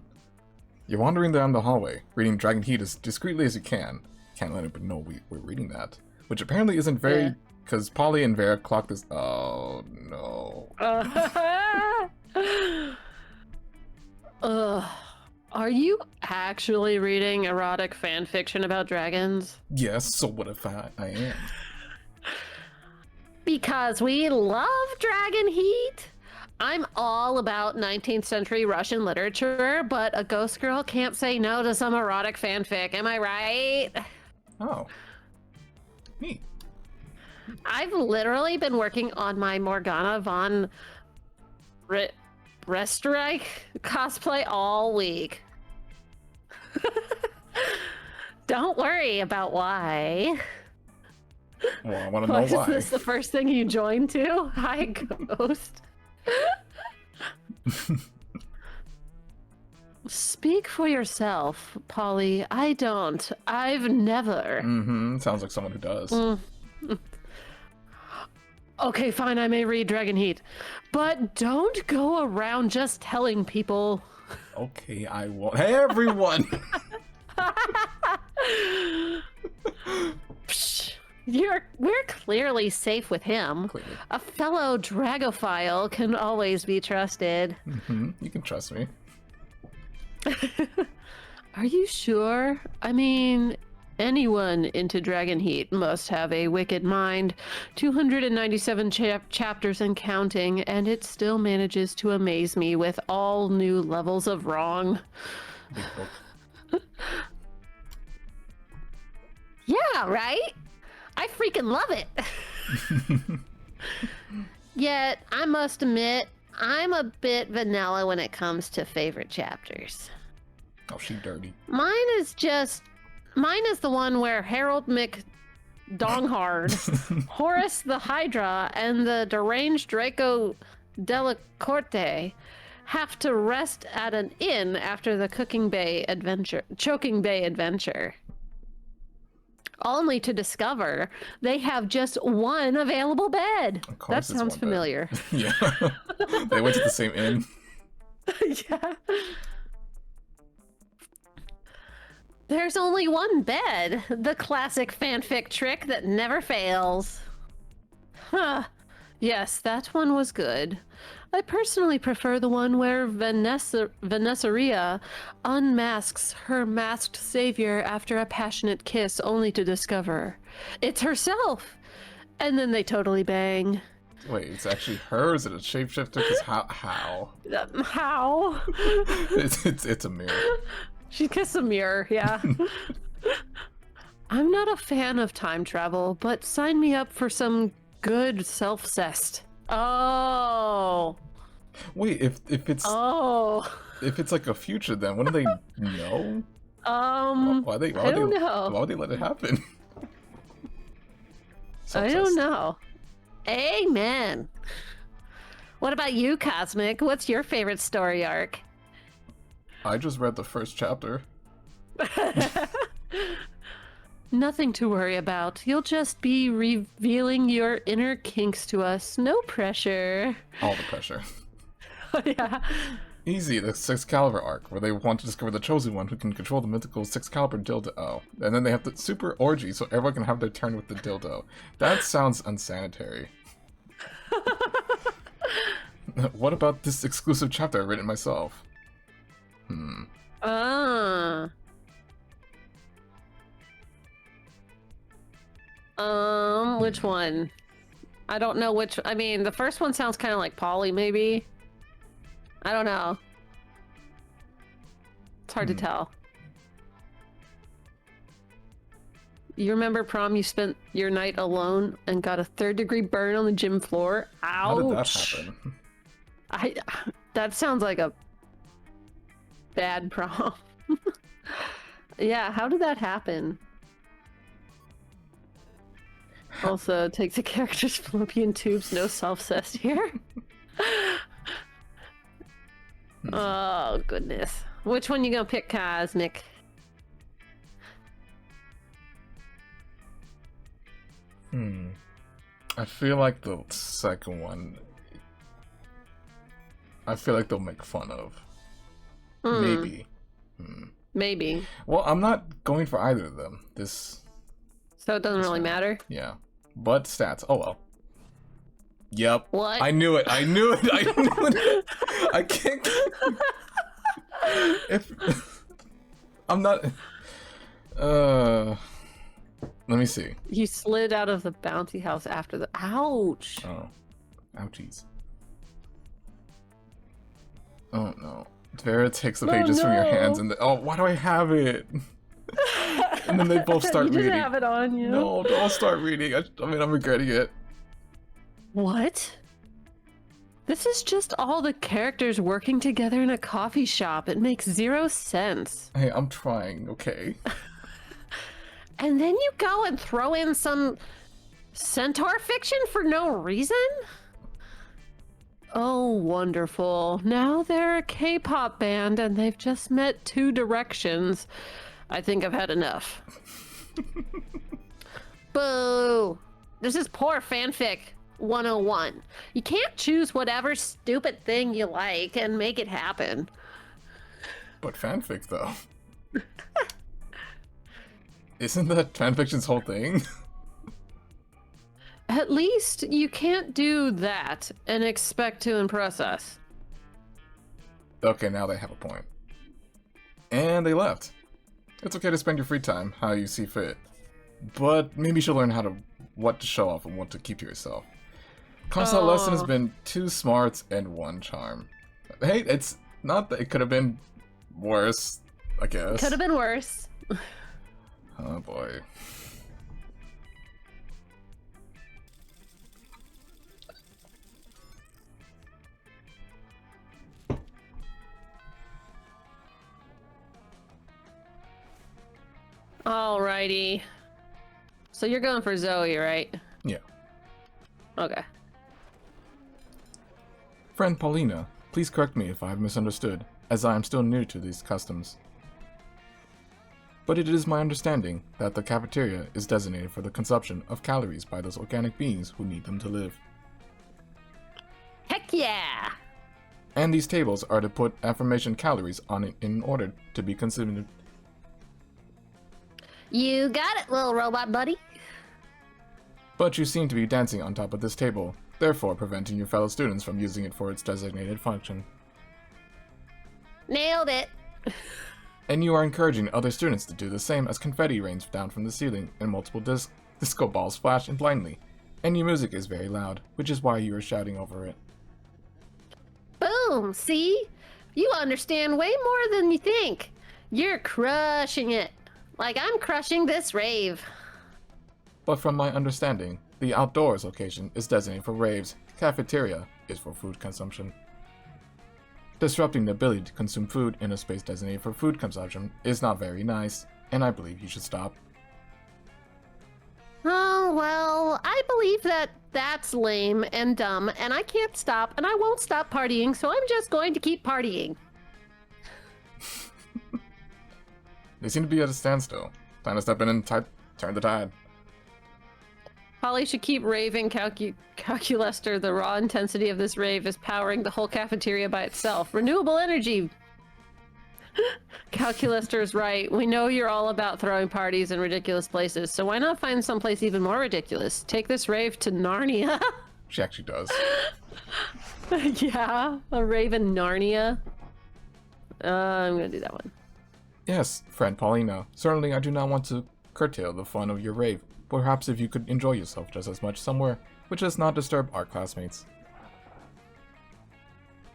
You're wandering down the hallway, reading Dragon Heat as discreetly as you can. Can't let anybody know we're reading that. Which apparently isn't very... Because Polly and Vera clocked this... Oh, no. Are you actually reading erotic fan fiction about dragons? Yes, so what if I am? Because we love Dragon Heat. I'm all about 19th century Russian literature, but a ghost girl can't say no to some erotic fanfic. Am I right? Oh. Neat. I've literally been working on my Morgana von Resterreich cosplay all week. Don't worry about why. Well, I want to know why. Is this the first thing you joined to? Hi, Ghost. Speak for yourself, Polly. I don't. I've never. Mm-hmm. Sounds like someone who does. Okay, fine, I may read Dragon Heat. But don't go around just telling people. Okay, I won't. Hey, everyone! Psh, we're clearly safe with him. Clearly. A fellow dragophile can always be trusted. Mm-hmm. You can trust me. Are you sure? I mean, anyone into Dragon Heat must have a wicked mind. 297 chapters and counting, and it still manages to amaze me with all new levels of wrong. Big book. Yeah, right? I freaking love it. Yet, I must admit, I'm a bit vanilla when it comes to favorite chapters. Oh, she dirty. Mine is the one where Harold McDonghard, Horace the Hydra, and the deranged Draco Delacorte have to rest at an inn after the Choking Bay adventure. Only to discover they have just one available bed. That sounds familiar. Yeah. They went to the same inn. Yeah. There's only one bed. The classic fanfic trick that never fails. Huh. Yes, that one was good. I personally prefer the one where Vanessaria unmasks her masked savior after a passionate kiss only to discover it's herself. And then they totally bang. Wait, it's actually her? Is it a shapeshifter? Because how? How? It's a mirror. She kissed a mirror, yeah. I'm not a fan of time travel, but sign me up for some good self-cest. Oh. Wait, if it's like a future, then wouldn't they know? I don't know. Why would they let it happen? I don't know. Amen. What about you, Cosmic? What's your favorite story arc? I just read the first chapter. Nothing to worry about. You'll just be revealing your inner kinks to us. No pressure. All the pressure. Yeah. Easy, the Excalibur arc, where they want to discover the chosen one who can control the mythical Excalibur dildo. Oh, and then they have the super orgy so everyone can have their turn with the dildo. That sounds unsanitary. What about this exclusive chapter I written myself? Which one? I don't know which. I mean, the first one sounds kind of like Polly, maybe. I don't know. It's hard to tell. You remember Prom? You spent your night alone and got a 3rd-degree burn on the gym floor. Ouch! How did that happen? That sounds like a bad prom. Yeah, how did that happen? Also, takes a character's fallopian tubes, no self-cest here. Oh, goodness. Which one you gonna pick, Cosmic? I feel like the second one. I feel like they'll make fun of. Maybe. Maybe. Well, I'm not going for either of them. So it doesn't really matter? Yeah. But stats. Oh well. Yep. What? I knew it. I knew it. I can't. If I'm not. Let me see. You slid out of the bounty house after the. Ouch. Oh. Ouchies. Oh no. Vera takes the pages from your hands and why do I have it? And then they both start you reading. Just have it on you. No, don't start reading. I mean, I'm regretting it. What? This is just all the characters working together in a coffee shop. It makes 0 sense. Hey, I'm trying, okay? And then you go and throw in some centaur fiction for no reason? Oh, wonderful. Now they're a K-pop band and they've just met Two Directions. I think I've had enough. Boo! This is poor fanfic 101. You can't choose whatever stupid thing you like and make it happen. But fanfic, though. Isn't that fanfiction's whole thing? At least you can't do that and expect to impress us. Okay, now they have a point. And they left. It's okay to spend your free time how you see fit. But maybe you should learn what to show off and what to keep to yourself. Constant lesson has been 2 smarts and 1 charm. Hey, it's not that it could have been worse, I guess. Could have been worse. Oh boy. Alrighty. So you're going for Zoe, right? Yeah. Okay. Friend Paulina, please correct me if I have misunderstood, as I am still new to these customs. But it is my understanding that the cafeteria is designated for the consumption of calories by those organic beings who need them to live. Heck yeah! And these tables are to put affirmation calories on it in order to be considered. You got it, little robot buddy. But you seem to be dancing on top of this table, therefore preventing your fellow students from using it for its designated function. Nailed it. And you are encouraging other students to do the same as confetti rains down from the ceiling and multiple disco balls flash in blindly. And your music is very loud, which is why you are shouting over it. Boom, see? You understand way more than you think. You're crushing it. Like I'm crushing this rave. But from my understanding, the outdoors location is designated for raves, cafeteria is for food consumption. Disrupting the ability to consume food in a space designated for food consumption is not very nice, and I believe you should stop. Oh, well, I believe that that's lame and dumb, and I can't stop, and I won't stop partying, so I'm just going to keep partying. They seem to be at a standstill. Time to step in and turn the tide. Holly should keep raving Calculester. The raw intensity of this rave is powering the whole cafeteria by itself. Renewable energy! Calculester's right. We know you're all about throwing parties in ridiculous places, so why not find someplace even more ridiculous? Take this rave to Narnia. She actually does. Yeah, a rave in Narnia. I'm gonna do that one. Yes, friend Paulina. Certainly I do not want to curtail the fun of your rave. Perhaps if you could enjoy yourself just as much somewhere, which does not disturb our classmates.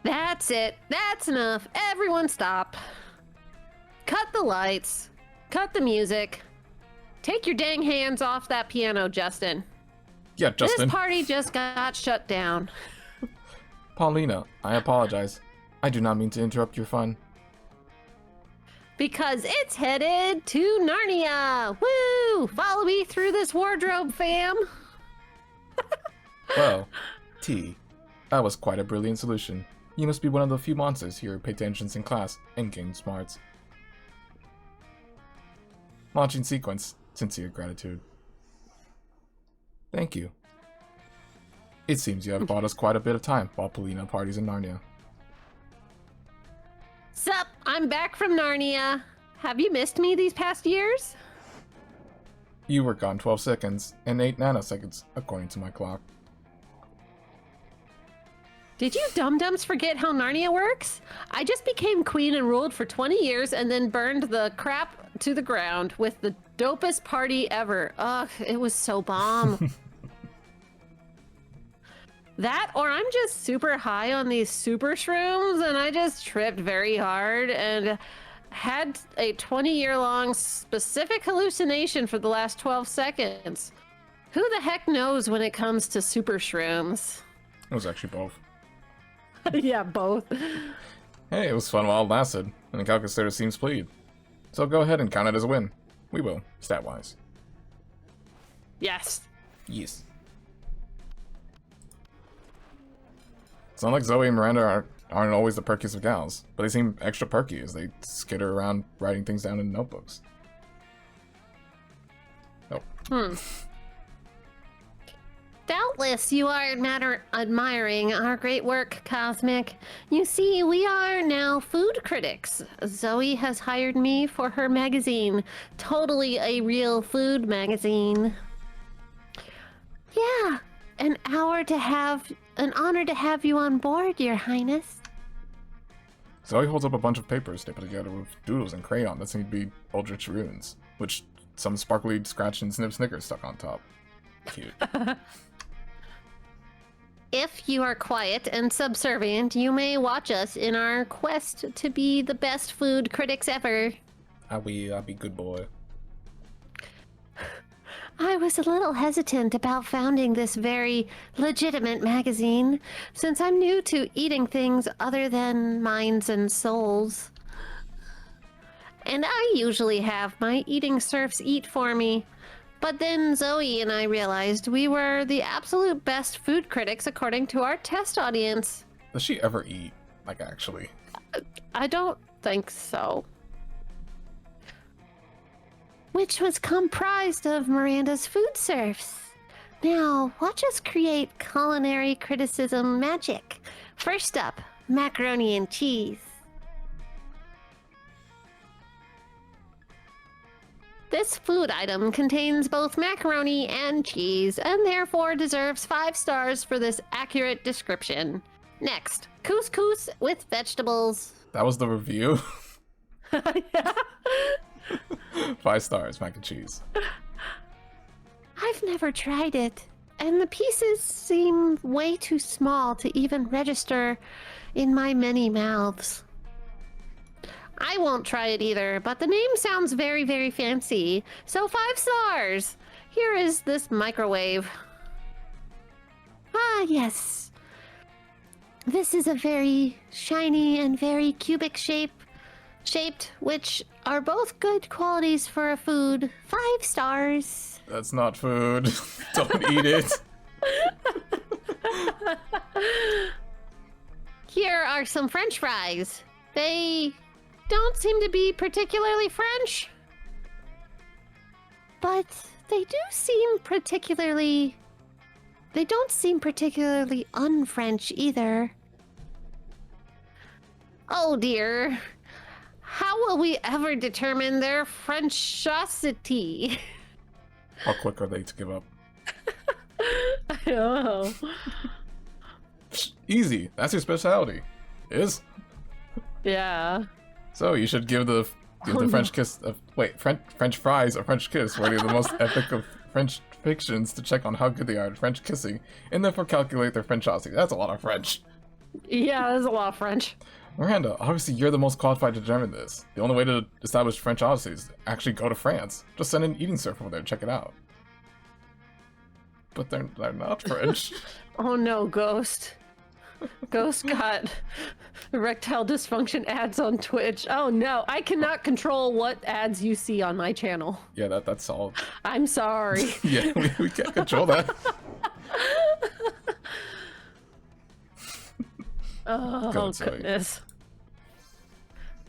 That's it. That's enough. Everyone stop. Cut the lights. Cut the music. Take your dang hands off that piano, Justin. Yeah, Justin. This party just got shut down. Paulina, I apologize. I do not mean to interrupt your fun. Because it's headed to Narnia! Woo! Follow me through this wardrobe, fam! Well, T, that was quite a brilliant solution. You must be one of the few monsters here who pay attention in class and gain smarts. Launching sequence. Sincere gratitude. Thank you. It seems you have bought us quite a bit of time while Paulina parties in Narnia. Sup, I'm back from Narnia. Have you missed me these past years? You were gone 12 seconds and 8 nanoseconds, according to my clock. Did you dum-dums forget how Narnia works? I just became queen and ruled for 20 years and then burned the crap to the ground with the dopest party ever. Ugh, it was so bomb. That, or I'm just super high on these super shrooms and I just tripped very hard and had a 20-year-long specific hallucination for the last 12 seconds. Who the heck knows when it comes to super shrooms? It was actually both. Yeah, both. Hey, it was fun while it lasted, and the calculator seems pleased. So go ahead and count it as a win. We will, stat-wise. Yes. Yes. It's not like Zoe and Miranda aren't always the perkiest of gals, but they seem extra perky as they skitter around writing things down in notebooks. Oh. Doubtless you are admiring our great work, Cosmic. You see, we are now food critics. Zoe has hired me for her magazine. Totally a real food magazine. Yeah, an honor to have you on board, Your Highness. Zoe holds up a bunch of papers stapled together with doodles and crayon that seem to be Eldritch runes, which some sparkly scratch and snip snickers stuck on top. Cute. If you are quiet and subservient, you may watch us in our quest to be the best food critics ever. I'll be good boy. I was a little hesitant about founding this very legitimate magazine, since I'm new to eating things other than minds and souls. And I usually have my eating serfs eat for me. But then Zoe and I realized we were the absolute best food critics according to our test audience. Does she ever eat? Like, actually? I don't think so. Which was comprised of Miranda's food serfs. Now, watch us create culinary criticism magic. First up, macaroni and cheese. This food item contains both macaroni and cheese, and therefore deserves 5 stars for this accurate description. Next, couscous with vegetables. That was the review? Yeah. 5 stars, mac and cheese. I've never tried it, and the pieces seem way too small to even register in my many mouths. I won't try it either, but the name sounds very, very fancy, so 5 stars! Here is this microwave. Ah, yes. This is a very shiny and very cubic shaped, which are both good qualities for a food. 5 stars. That's not food. Don't eat it. Here are some French fries. They don't seem to be particularly French, but they don't seem particularly un-French either. Oh dear. How will we ever determine their Frenchosity? How quick are they to give up? I don't know. Easy. That's your specialty. Is? Yeah. So you should give the French kiss French fries a French kiss, worthy of the most epic of French fictions to check on how good they are at French kissing, and therefore calculate their Frenchosity. That's a lot of French. Yeah, there's a lot of French. Miranda, obviously you're the most qualified to determine this. The only way to establish Frenchosity is to actually go to France. Just send an eating serf over there and check it out. But they're not French. Oh no, Ghost. Ghost got erectile dysfunction ads on Twitch. Oh no, I cannot control what ads you see on my channel. Yeah, that's all. I'm sorry. Yeah, we can't control that. Oh, goodness.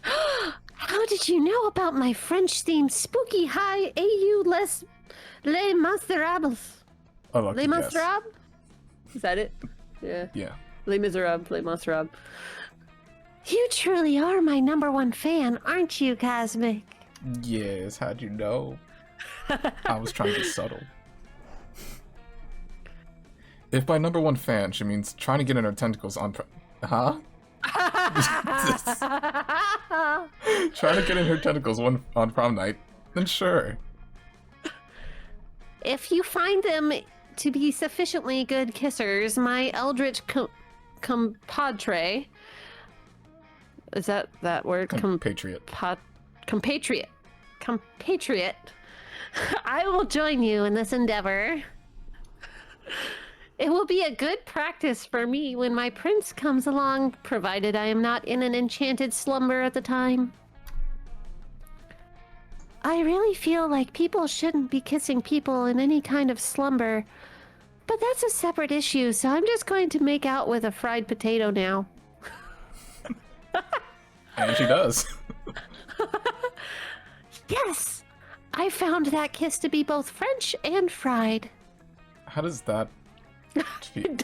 How did you know about my French-themed spooky high AU Les Miserables? Oh, lucky Les guess. Miserables? Is that it? Yeah. Yeah. Les Miserables, Les Miserables. You truly are my #1 fan, aren't you, Cosmic? Yes, how'd you know? I was trying to be subtle. If by #1 fan she means trying to get in her tentacles on Huh? Trying to get in her tentacles on prom night, then sure. If you find them to be sufficiently good kissers, my eldritch compadre... Is that word? Compatriot. Compatriot. I will join you in this endeavor. It will be a good practice for me when my prince comes along, provided I am not in an enchanted slumber at the time. I really feel like people shouldn't be kissing people in any kind of slumber. But that's a separate issue, so I'm just going to make out with a fried potato now. And she does. Yes! I found that kiss to be both French and fried. How does that... I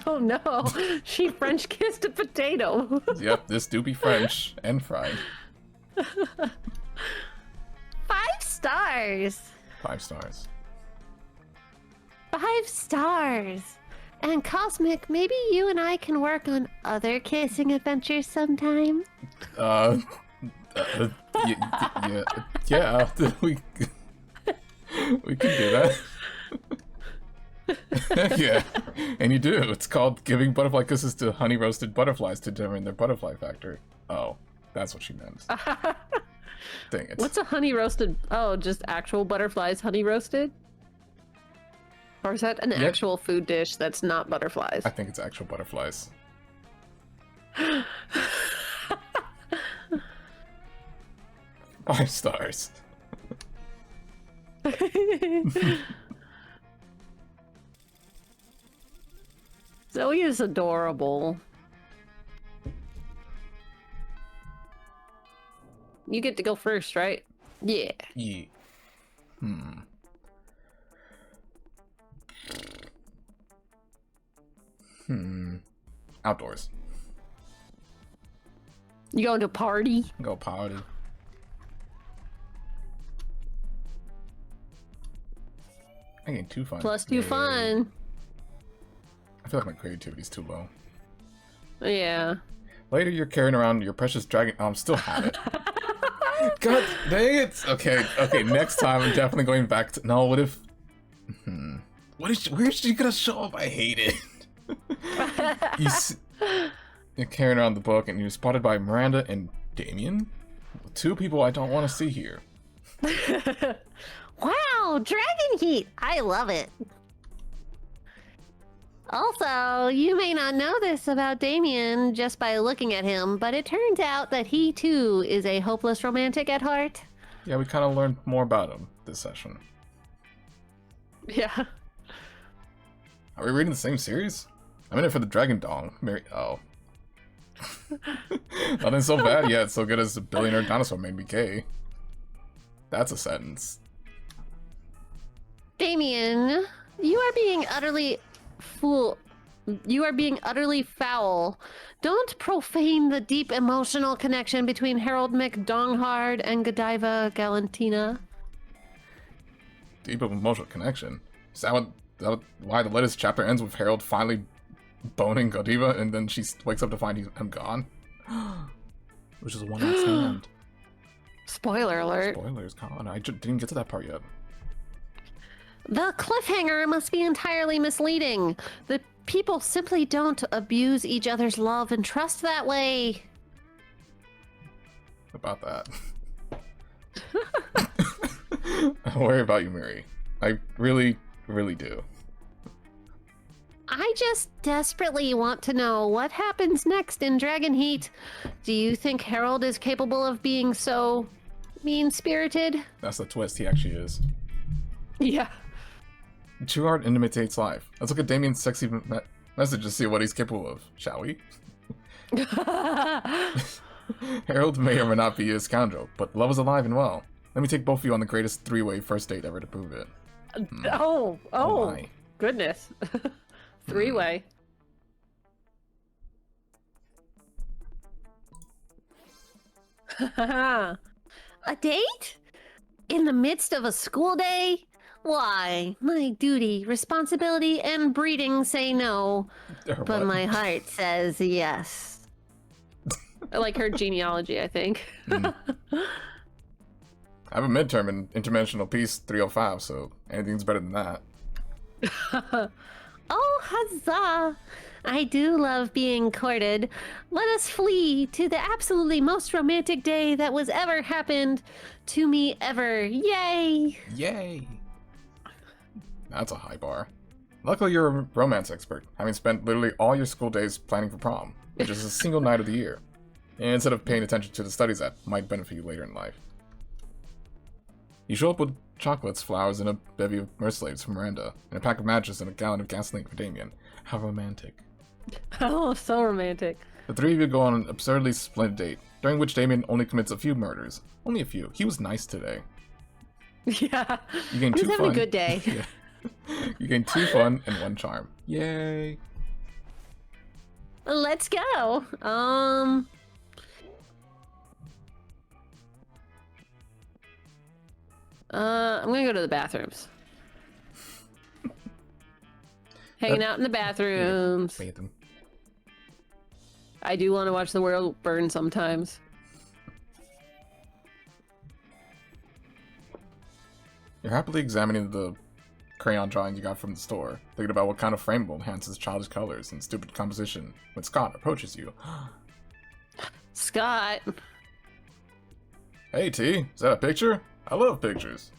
don't know. She French kissed a potato. Yep, this do be French and fried. 5 stars! 5 stars. 5 stars! And Cosmic, maybe you and I can work on other kissing adventures sometime? Yeah, we can do that. Yeah, and you do. It's called giving butterfly kisses to honey roasted butterflies to determine their butterfly factor. Oh, that's what she meant. Dang it. What's a honey roasted? Oh, just actual butterflies honey roasted? Or is that an actual food dish that's not butterflies? I think it's actual butterflies. 5 stars. Zoe is adorable. You get to go first, right? Yeah. Yeah. Outdoors. You going to party? Go party. I get 2 fun. Plus 2 fun. I feel like my creativity's too low. Yeah. Later, you're carrying around your precious dragon. Oh, I'm still have it. God dang it! Okay, next time I'm definitely going back to... No, what if... Where's she gonna show up? I hate it. You're carrying around the book and you're spotted by Miranda and Damien? 2 people I don't want to see here. Wow, dragon heat! I love it. Also, you may not know this about Damien just by looking at him, but it turns out that he too is a hopeless romantic at heart. Yeah, we kind of learned more about him this session. Yeah. Are we reading the same series? I'm in it for the Dragon Dong. Oh. Nothing so bad yet, so good as a billionaire dinosaur made me gay. That's a sentence. Damien, you are being utterly foul. Don't profane the deep emotional connection between Harold McDonghard and Godiva Galantina. Deep emotional connection? Is that why the latest chapter ends with Harold finally boning Godiva and then she wakes up to find him gone? Which is a one-night stand. Spoiler alert. Spoilers, come on. I didn't get to that part yet. The cliffhanger must be entirely misleading. The people simply don't abuse each other's love and trust that way. About that. I worry about you, Mary. I really, really do. I just desperately want to know what happens next in Dragon Heat. Do you think Harold is capable of being so mean-spirited? That's the twist, he actually is. Yeah. True art imitates life. Let's look at Damien's sexy message to see what he's capable of, shall we? Harold may or may not be a scoundrel, but love is alive and well. Let me take both of you on the greatest 3-way first date ever to prove it. Oh my. Goodness. 3-way. A date? In the midst of a school day? Why, my duty, responsibility, and breeding say no, but my heart says yes. I like her genealogy, I think. I have a midterm in Interdimensional Peace 305, so anything's better than that. Oh, huzzah! I do love being courted. Let us flee to the absolutely most romantic day that was ever happened to me ever. Yay! Yay! That's a high bar. Luckily, you're a romance expert, having spent literally all your school days planning for prom, which is a single night of the year, and instead of paying attention to the studies that might benefit you later in life. You show up with chocolates, flowers, and a bevy of merslaves for Miranda, and a pack of matches and a gallon of gasoline for Damien. How romantic. Oh, so romantic. The three of you go on an absurdly splendid date, during which Damien only commits a few murders. Only a few. He was nice today. Yeah. You gain He's 2 having fun. a good day. Yeah. You gain 2 fun and 1 charm. Yay. Let's go. I'm gonna go to the bathrooms. Hanging out in the bathrooms. Bathing. I do want to watch the world burn sometimes. You're happily examining the crayon drawing you got from the store, thinking about what kind of frame will enhance his childish colors and stupid composition, when Scott approaches you. Scott. Hey T, is that a picture? I love pictures.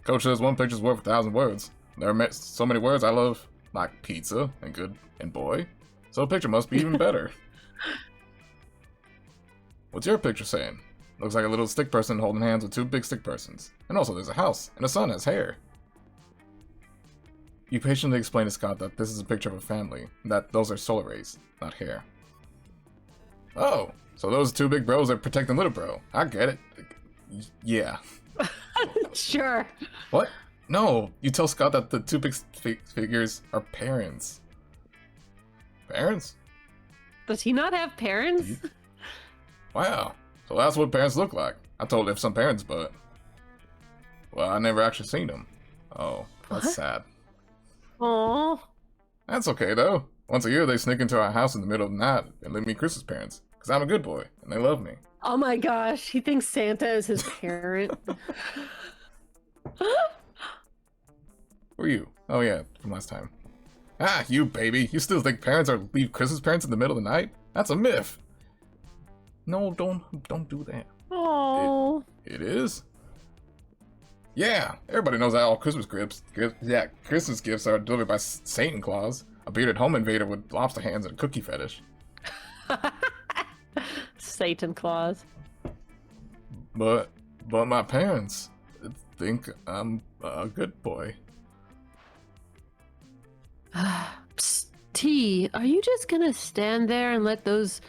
Coach says 1 picture's worth 1,000 words. There are so many words I love, like pizza and good and boy. So a picture must be even better. What's your picture saying? Looks like a little stick person holding hands with 2 big stick persons. And also there's a house, and a son has hair. You patiently explain to Scott that this is a picture of a family, and that those are solar rays, not hair. Oh, so those 2 big bros are protecting little bro. I get it. Yeah. Sure. What? No, you tell Scott that the 2 big figures are parents. Parents? Does he not have parents? Wow. So that's what parents look like. I told have some parents, but... Well, I never actually seen them. Oh, that's What? sad. Aww. That's okay, though. Once a year, they sneak into our house in the middle of the night and leave me Chris's parents. Because I'm a good boy, and they love me. Oh my gosh, he thinks Santa is his parent. Who are you? Oh yeah, from last time. Ah, you baby. You still think parents are leave Chris's parents in the middle of the night? That's a myth. No, don't do that. Oh. It is? Yeah, everybody knows that all Christmas gifts are delivered by Satan Claus, a bearded home invader with lobster hands and a cookie fetish. Satan Claus. But my parents think I'm a good boy. Psst, T, are you just gonna stand there and let those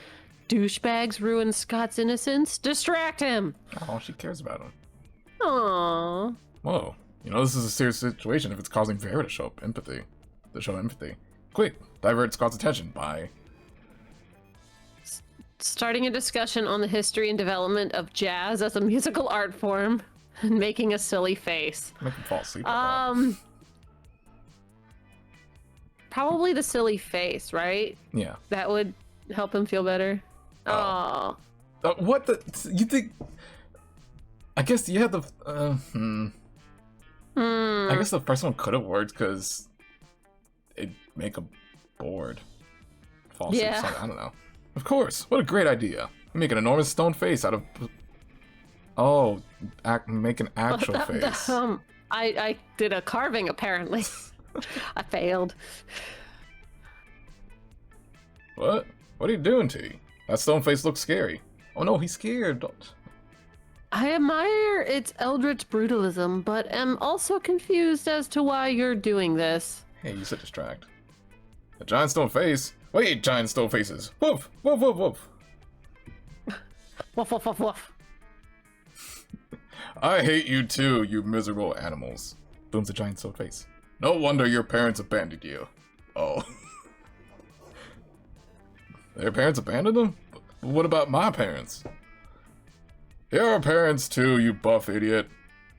douchebags ruin Scott's innocence? Distract him! Oh, she cares about him. Aww. Whoa, you know this is a serious situation if it's causing Vera to show empathy. Quick, divert Scott's attention by... Starting a discussion on the history and development of jazz as a musical art form and making a silly face. Make him fall asleep. Probably the silly face, right? Yeah. That would help him feel better. Oh. What the? You think? I guess you had the. I guess the first one could have worked because it'd make him bored. Fall asleep. Yeah. I don't know. Of course. What a great idea. Make an enormous stone face out of. Oh, make an actual face. I did a carving apparently. I failed. What? What are you doing, T? That stone face looks scary. Oh no, he's scared. Don't. I admire its eldritch brutalism, but am also confused as to why you're doing this. Hey, you said distract. A giant stone face? Wait, giant stone faces. Woof, woof, woof, woof. Woof, woof, woof, woof. I hate you too, you miserable animals. Booms a giant stone face. No wonder your parents abandoned you. Oh. Their parents abandoned them? What about my parents? Your parents too, you buff idiot,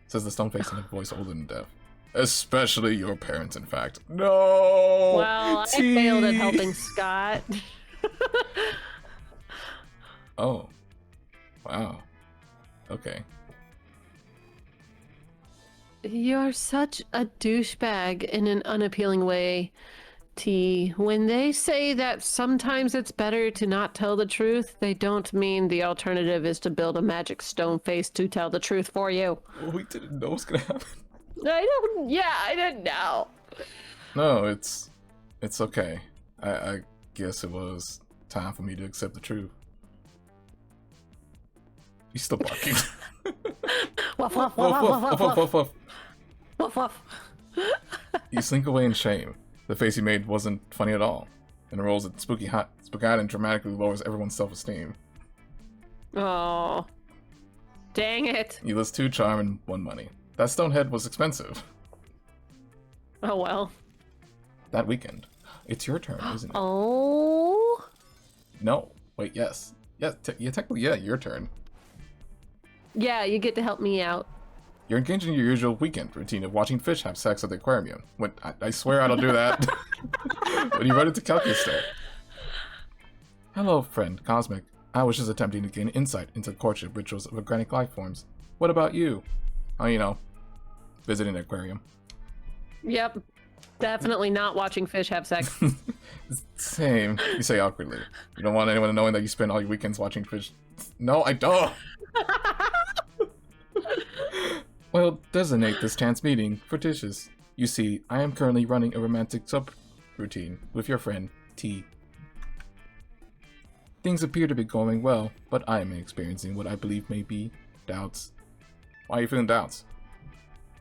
says the stone face in a voice older than deaf. Especially your parents, in fact. No! Well, I failed at helping Scott. Oh. Wow. Okay. You're such a douchebag in an unappealing way, T. When they say that sometimes it's better to not tell the truth, they don't mean the alternative is to build a magic stone face to tell the truth for you. Well, we didn't know what's gonna happen. I didn't know. No, it's okay. I guess it was time for me to accept the truth. He's still barking. Woof, woof, woof, Woof, woof, woof, woof, woof, woof, woof. woof, woof. You slink away in shame. The face he made wasn't funny at all, and it rolls at spooky hot, and dramatically lowers everyone's self-esteem. Oh. Dang it. You lose 2 charm and 1 money. That stone head was expensive. Oh well. That weekend. It's your turn, isn't it? Oh. No. Wait, yes. Yeah, technically, yeah, your turn. Yeah, you get to help me out. You're engaged in your usual weekend routine of watching fish have sex at the aquarium. When I swear I don't do that. When you run into Calculator. Hello, friend, Cosmic. I was just attempting to gain insight into courtship rituals of organic life forms. What about you? Oh, you know, visiting an aquarium. Yep. Definitely not watching fish have sex. Same. You say awkwardly. You don't want anyone knowing that you spend all your weekends watching fish. No, I don't. Well, designate this chance meeting fortuitous. You see, I am currently running a romantic sub-routine with your friend, T. Things appear to be going well, but I am experiencing what I believe may be doubts. Why are you feeling doubts?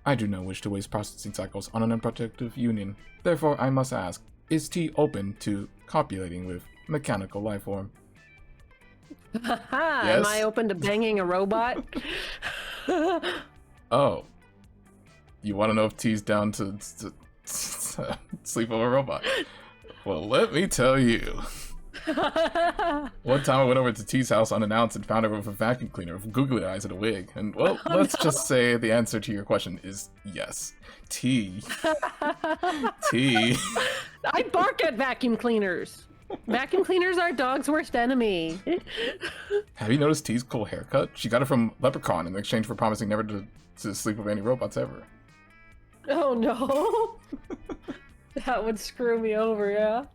I do not wish to waste processing cycles on an unprotected union. Therefore, I must ask, is T open to copulating with mechanical life form? Yes? Am I open to banging a robot? Oh. You want to know if T's down to sleep with a robot? Well, let me tell you. One time I went over to T's house unannounced and found her with a vacuum cleaner with googly eyes and a wig. And, well, let's just say the answer to your question is yes. T. I bark at vacuum cleaners. Vacuum cleaners are dog's worst enemy. Have you noticed T's cool haircut? She got it from Leprechaun in exchange for promising never to sleep with any robots ever. Oh no. That would screw me over, yeah.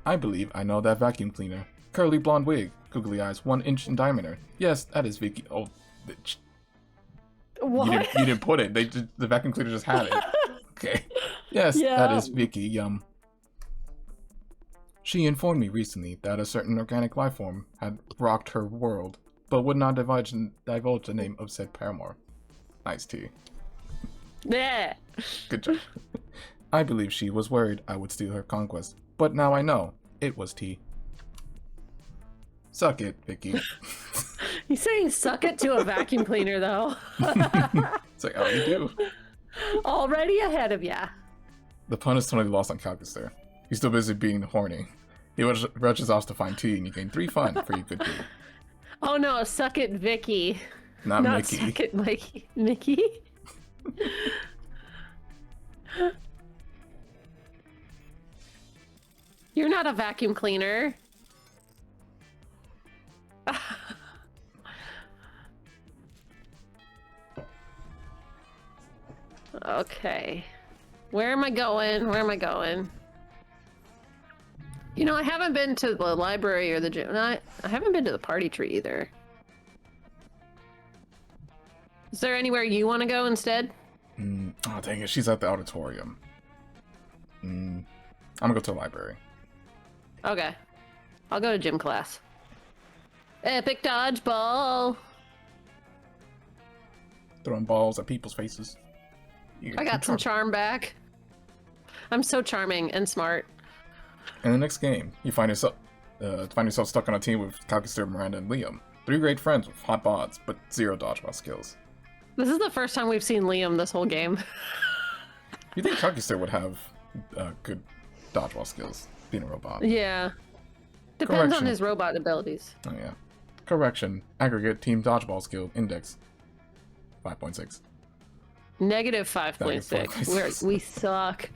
I believe I know that vacuum cleaner. Curly blonde wig, googly eyes, 1 inch in diameter. Yes, that is Vicky. Oh, bitch. What? You didn't put it. The vacuum cleaner just had it. Okay. Yes, Yeah. That is Vicky. Yum. She informed me recently that a certain organic life form had rocked her world, but would not divulge the name of said paramour. Nice T. Yeah. Good job. I believe she was worried I would steal her conquest, but now I know it was T. Suck it, Vicky. He's saying suck it to a vacuum cleaner, though. It's like, oh, you do. Already ahead of ya. The pun is totally lost on Calcus there. He's still busy being horny. He rushes off to find T, and you gain 3 fun for you good T. Oh no, suck it, Vicky. Not Mickey. Suck it, Mickey. Mickey? You're not a vacuum cleaner. Okay. Where am I going? Where am I going? You know, I haven't been to the library or the gym. I haven't been to the party tree either. Is there anywhere you want to go instead? Oh, dang it. She's at the auditorium. I'm gonna go to the library. Okay. I'll go to gym class. Epic dodgeball! Throwing balls at people's faces. I got some charm back. I'm so charming and smart. In the next game, you find yourself stuck on a team with Calcister, Miranda, and Liam. 3 great friends with hot bods, but 0 dodgeball skills. This is the first time we've seen Liam this whole game. You think Calcister would have good dodgeball skills, being a robot? Yeah. Depends on his robot abilities. Oh yeah. Correction. Aggregate team dodgeball skill index 5.6. Negative 5.6. We suck.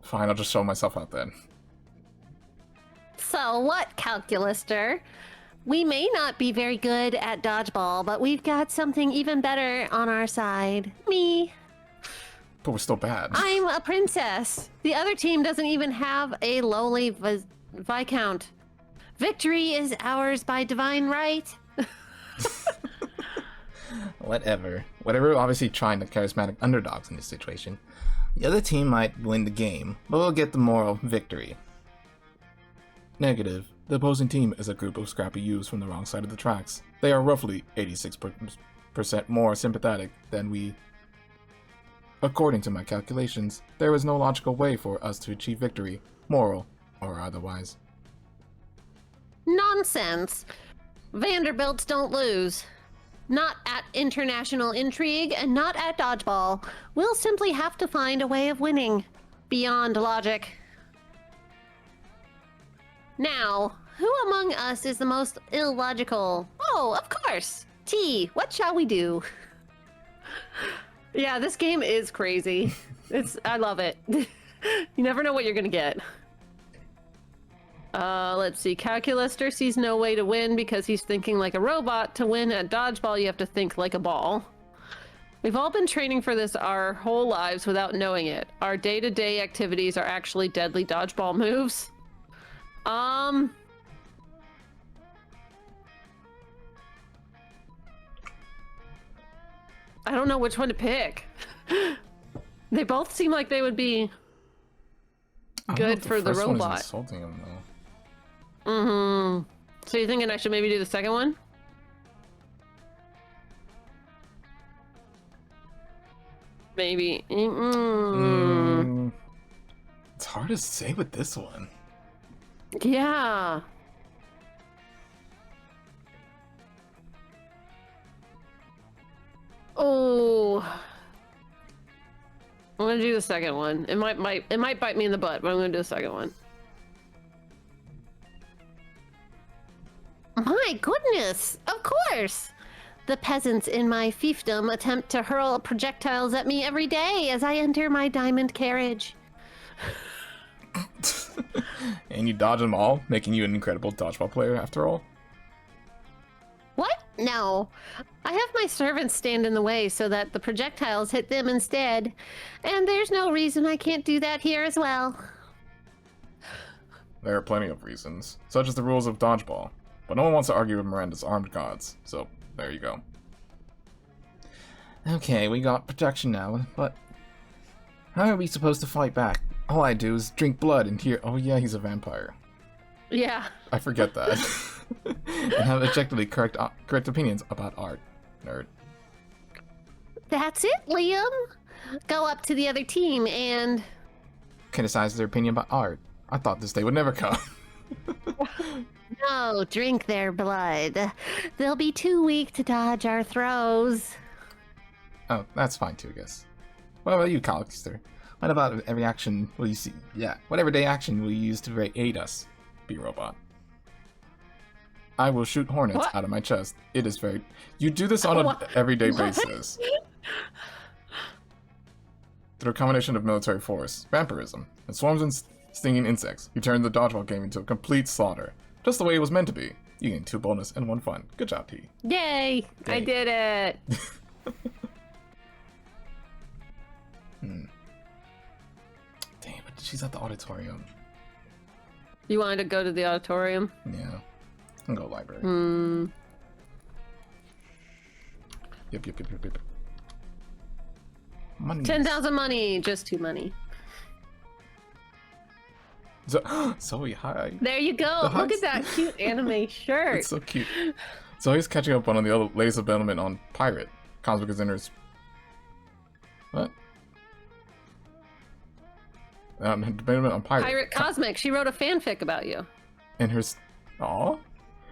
Fine, I'll just show myself out then. So what, Calculister? We may not be very good at dodgeball, but we've got something even better on our side. Me. But we're still bad. I'm a princess. The other team doesn't even have a lowly Viscount. Victory is ours by divine right. Whatever. We're obviously trying the charismatic underdogs in this situation. The other team might win the game, but we'll get the moral victory. Negative. The opposing team is a group of scrappy youths from the wrong side of the tracks. They are roughly 86% more sympathetic than we. According to my calculations, there is no logical way for us to achieve victory, moral or otherwise. Nonsense. Vanderbilts don't lose. Not at international intrigue and not at dodgeball. We'll simply have to find a way of winning. Beyond logic. Now, who among us is the most illogical? Oh, of course. T, what shall we do? Yeah, this game is crazy. I love it. You never know what you're gonna get. Let's see. Calculaster sees no way to win because he's thinking like a robot. To win at dodgeball, you have to think like a ball. We've all been training for this our whole lives without knowing it. Our day-to-day activities are actually deadly dodgeball moves. I don't know which one to pick. They both seem like they would be good for the robot. One is insulting him, though. So you're thinking I should maybe do the second one? Maybe. It's hard to say with this one. Yeah. Oh. I'm gonna do the second one. It might bite me in the butt, but I'm gonna do the second one. My goodness, of course! The peasants in my fiefdom attempt to hurl projectiles at me every day as I enter my diamond carriage. And you dodge them all, making you an incredible dodgeball player after all? What? No. I have my servants stand in the way so that the projectiles hit them instead. And there's no reason I can't do that here as well. There are plenty of reasons, such as the rules of dodgeball. But no one wants to argue with Miranda's armed gods, so there you go. Okay, we got protection now, but how are we supposed to fight back? All I do is drink blood and hear, oh yeah, he's a vampire. Yeah. I forget that. And have objectively correct opinions about art, nerd. That's it, Liam. Go up to the other team and criticize their opinion about art. I thought this day would never come. no, drink their blood. They'll be too weak to dodge our throws. Oh, that's fine too, I guess. What about you, Calixter? What about every action will you see? Yeah, what everyday action will you use to aid us? B-Robot. I will shoot hornets out of my chest. It is very... You do this on an everyday basis. Through a combination of military force, vampirism, and swarms and stinging insects, you turned the dodgeball game into a complete slaughter. Just the way it was meant to be. You gained 2 bonus and 1 fun. Good job, T. Yay! I did it! Damn, but she's at the auditorium. You wanted to go to the auditorium? Yeah. I'll go library. Yep. Money. 10,000 money! Just 2 money. Zoe, hi. There you go. Look at that cute anime shirt. It's so cute. Zoe's catching up on the other latest development on Pirate. Cosmic is in her... What? Development on Pirate. Pirate Cosmic. She wrote a fanfic about you. And her... Aw?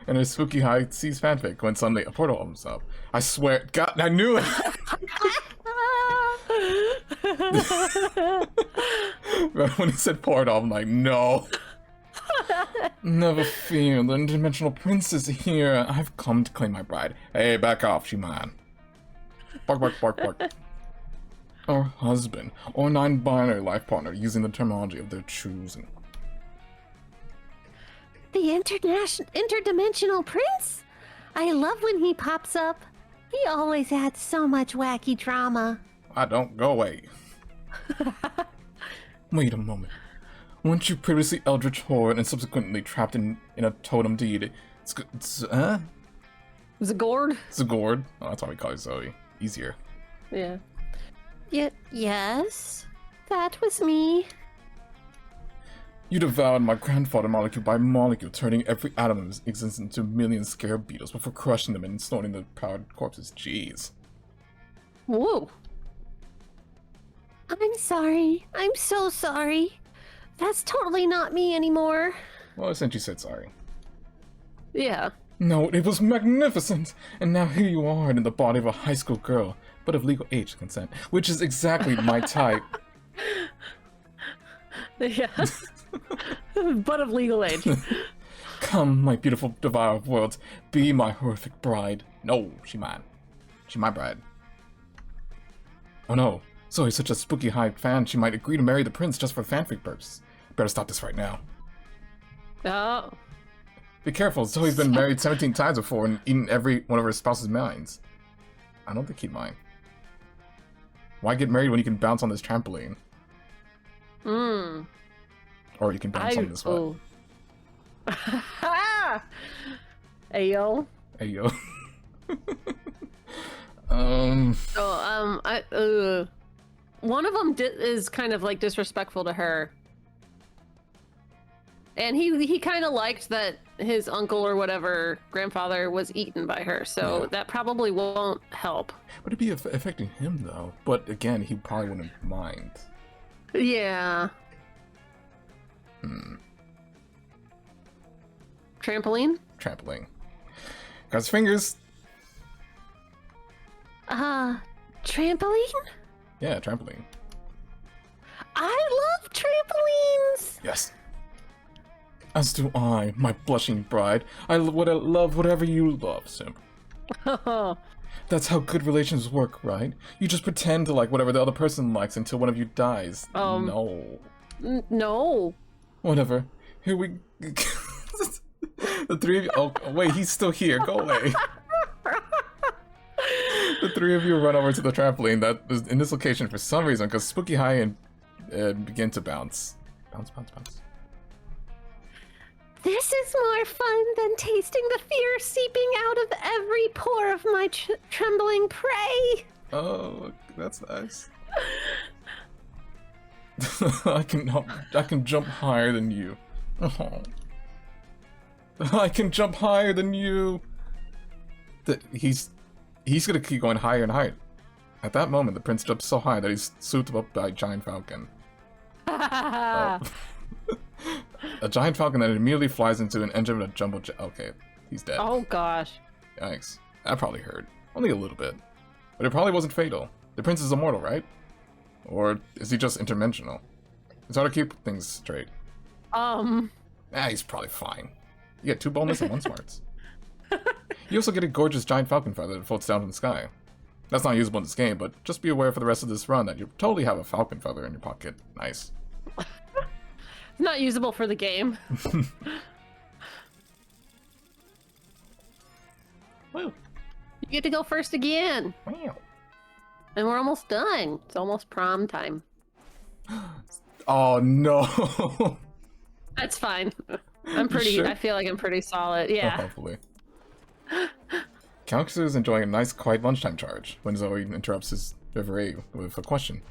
And her spooky high seas fanfic when suddenly a portal opens up. I swear... God, I knew it! When he said portal, I'm like, no. Never fear, the interdimensional prince is here. I've come to claim my bride. Hey, back off, She-Man. Bark, bark, bark, bark. Or husband, or non-binary life partner, using the terminology of their choosing. The interdimensional prince? I love when he pops up. He always adds so much wacky drama. I don't go away. Wait a moment. Weren't you previously Eldritch Horde and subsequently trapped in a totem deed? Zagord? Zagord? Oh, that's why we call her Zoe. Easier. Yeah. Yes, that was me. You devoured my grandfather molecule by molecule, turning every atom of his existence into a million scarab beetles before crushing them and snorting the proud corpses. Jeez. Whoa. I'm sorry. I'm so sorry. That's totally not me anymore. Well, since you said sorry. Yeah. No, it was magnificent! And now here you are in the body of a high school girl, but of legal age to consent, which is exactly my type. Yeah. But of legal age. Come, my beautiful devourer of worlds, be my horrific bride. No, she mine. She my bride. Oh no, Zoe's such a spooky high fan, she might agree to marry the prince just for fanfic purposes. Better stop this right now. Oh. Be careful, Zoe's been married 17 times before and eaten every one of her spouse's minds. I don't think he'd mind. Why get married when you can bounce on this trampoline? Hmm. Or you can bounce on this one. Ayo. Ayo. One of them is kind of like disrespectful to her. And he kind of liked that his uncle or whatever, grandfather, was eaten by her, so yeah. that probably won't help. But it'd be affecting him, though. But again, he probably wouldn't mind. Yeah. Trampoline? Trampoline. Got his fingers. Trampoline? Yeah, trampoline. I love trampolines! Yes. As do I, my blushing bride. I love whatever you love, Simp. That's how good relations work, right? You just pretend to like whatever the other person likes until one of you dies. No. No. Whatever. Here we... The three of you... Oh, wait, he's still here. Go away. The three of you run over to the trampoline that is in this location for some reason, because Spooky High and begin to bounce. Bounce, bounce, bounce. This is more fun than tasting the fear seeping out of every pore of my trembling prey. Oh, that's nice. I can jump higher than you. Oh. I can jump higher than you. He's gonna keep going higher and higher. At that moment, the prince jumps so high that he's swooped up by a giant falcon. Oh. A giant falcon that immediately flies into an engine of a jumbo jet. Okay, he's dead. Oh gosh. Yikes. That probably hurt. Only a little bit. But it probably wasn't fatal. The prince is immortal, right? Or is he just interdimensional? It's hard to keep things straight. He's probably fine. You get 2 bonus and 1 smarts. You also get a gorgeous giant falcon feather that floats down from the sky. That's not usable in this game, but just be aware for the rest of this run that you totally have a falcon feather in your pocket. Nice. Not usable for the game. Woo. You get to go first again. Wow. And we're almost done. It's almost prom time. Oh no. That's fine. I'm pretty, sure? I feel like I'm pretty solid. Yeah. Oh, hopefully. Calxus is enjoying a nice quiet lunchtime charge when Zoe interrupts his reverie with a question.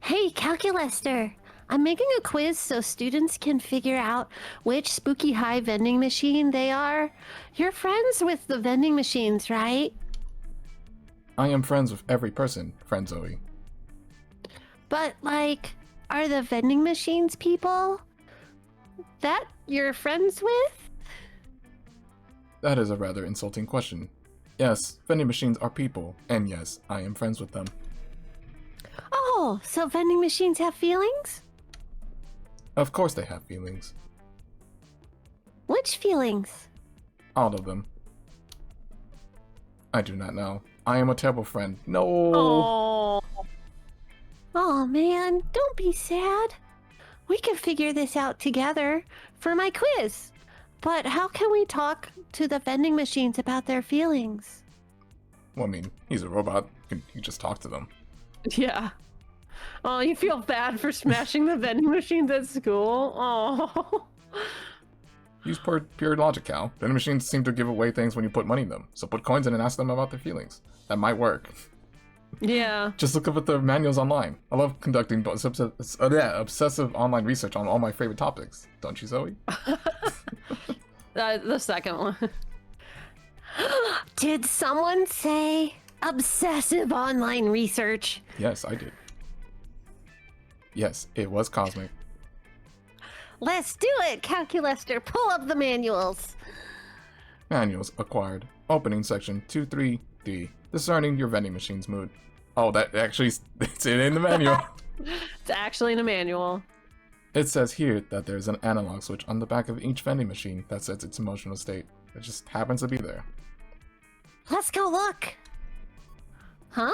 Hey, Calculaster. I'm making a quiz so students can figure out which Spooky High vending machine they are. You're friends with the vending machines, right? I am friends with every person, friend Zoe. But, like, are the vending machines people that you're friends with? That is a rather insulting question. Yes, vending machines are people, and yes, I am friends with them. Oh, so vending machines have feelings? Of course they have feelings. Which feelings? All of them. I do not know. I am a terrible friend. No! Oh. Oh man, don't be sad. We can figure this out together for my quiz. But how can we talk to the vending machines about their feelings? Well, I mean, he's a robot. You can just talk to them. Yeah. Oh, you feel bad for smashing the vending machines at school? Oh. Use pure logic, Cal. Vending machines seem to give away things when you put money in them, so put coins in and ask them about their feelings. That might work. Yeah. Just look up at the manuals online. I love conducting obsessive online research on all my favorite topics. Don't you, Zoe? The second one. Did someone say obsessive online research? Yes, I did. Yes, it was Cosmic. Let's do it, Calculester. Pull up the manuals. Manuals acquired. Opening section 23D. Discerning your vending machine's mood. Oh, that actually, it's in the manual. It's actually in a manual. It says here that there's an analog switch on the back of each vending machine that sets its emotional state. It just happens to be there. Let's go look. Huh?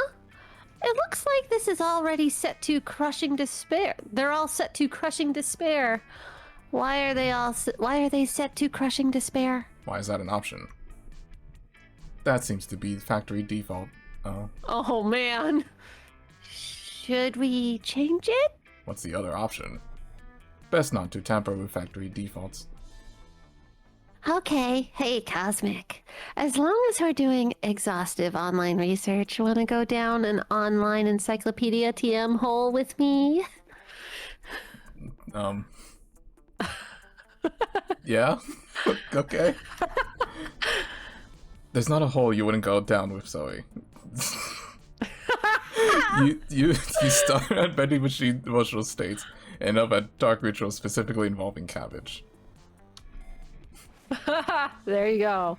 It looks like this is already set to crushing despair. They're all set to crushing despair. Why are they set to crushing despair? Why is that an option? That seems to be factory default. Oh man. Should we change it? What's the other option? Best not to tamper with factory defaults. Okay, hey Cosmic. As long as we're doing exhaustive online research, wanna go down an online encyclopedia TM hole with me? Yeah? Okay. There's not a hole you wouldn't go down with, Zoe. you start at vending machine emotional states and end up at dark rituals specifically involving cabbage. There you go.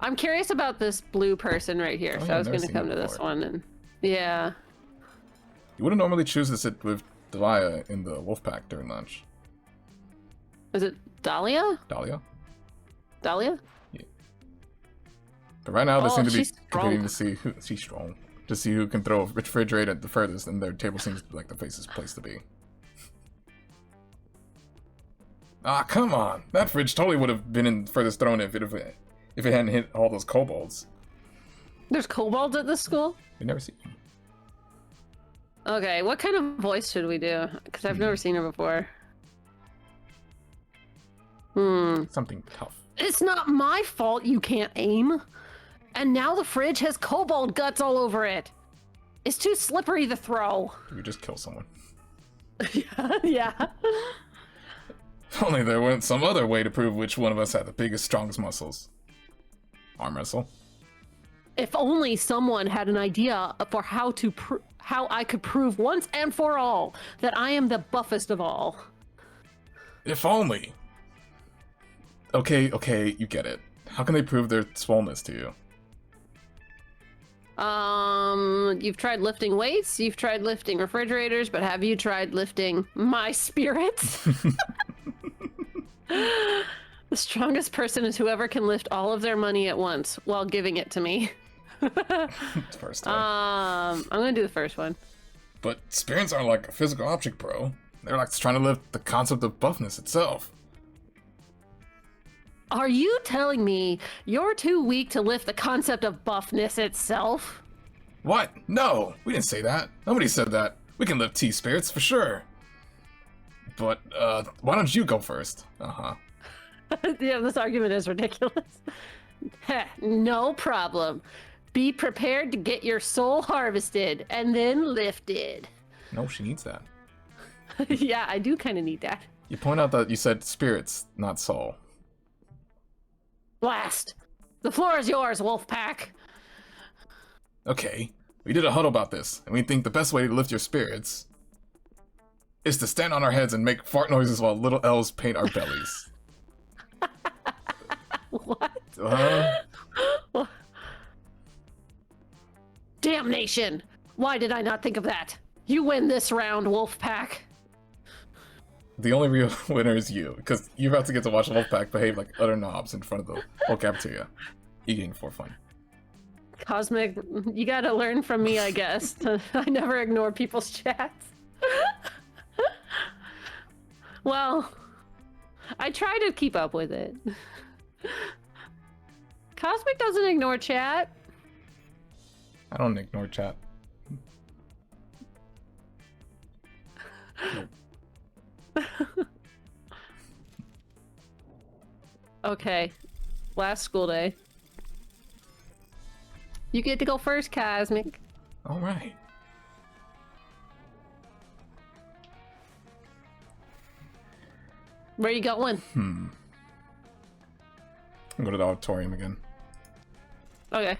I'm curious about this blue person right here, Oh, so yeah, I was I've never going to seen come it to this before. one and yeah. You wouldn't normally choose to sit with Delia in the wolf pack during lunch. Is it Dahlia? Dahlia? Dahlia? But right now they Oh, seem to be she's competing to strong. see who she's strong. To see who can throw a refrigerator the furthest, and their table seems like the fastest place to be. Ah, come on! That fridge totally would have been in furthest thrown if it hadn't hit all those kobolds. There's kobolds at this school? We never see them. Okay, what kind of voice should we do? Because I've never seen her before. Something tough. It's not my fault you can't aim. And now the fridge has kobold guts all over it. It's too slippery to throw. We just kill someone. Yeah. If only there weren't some other way to prove which one of us had the biggest, strongest muscles. Arm wrestle. If only someone had an idea for how I could prove once and for all that I am the buffest of all. If only. Okay, you get it. How can they prove their swollenness to you? You've tried lifting weights, you've tried lifting refrigerators, but have you tried lifting my spirits? The strongest person is whoever can lift all of their money at once while giving it to me. First one. I'm gonna do the first one. But spirits aren't like a physical object, bro. They're like trying to lift the concept of buffness itself. Are you telling me you're too weak to lift the concept of buffness itself? What? No, we didn't say that. Nobody said that. We can lift T-spirits for sure. But, why don't you go first? Uh-huh. Yeah, this argument is ridiculous. Heh, no problem. Be prepared to get your soul harvested and then lifted. No, she needs that. Yeah, I do kind of need that. You point out that you said spirits, not soul. Blast! The floor is yours, Wolfpack. Okay, we did a huddle about this, and we think the best way to lift your spirits is to stand on our heads and make fart noises while little elves paint our bellies. What? Damnation! Why did I not think of that? You win this round, Wolfpack. The only real winner is you, because you're about to get to watch Wolfpack behave like utter knobs in front of the whole cafeteria, eating for fun. Cosmic, you gotta learn from me, I guess. I never ignore people's chats. Well, I try to keep up with it. Cosmic doesn't ignore chat. I don't ignore chat. Okay, last school day. You get to go first, Cosmic. Alright. Where you going? I'll go to the auditorium again. Okay.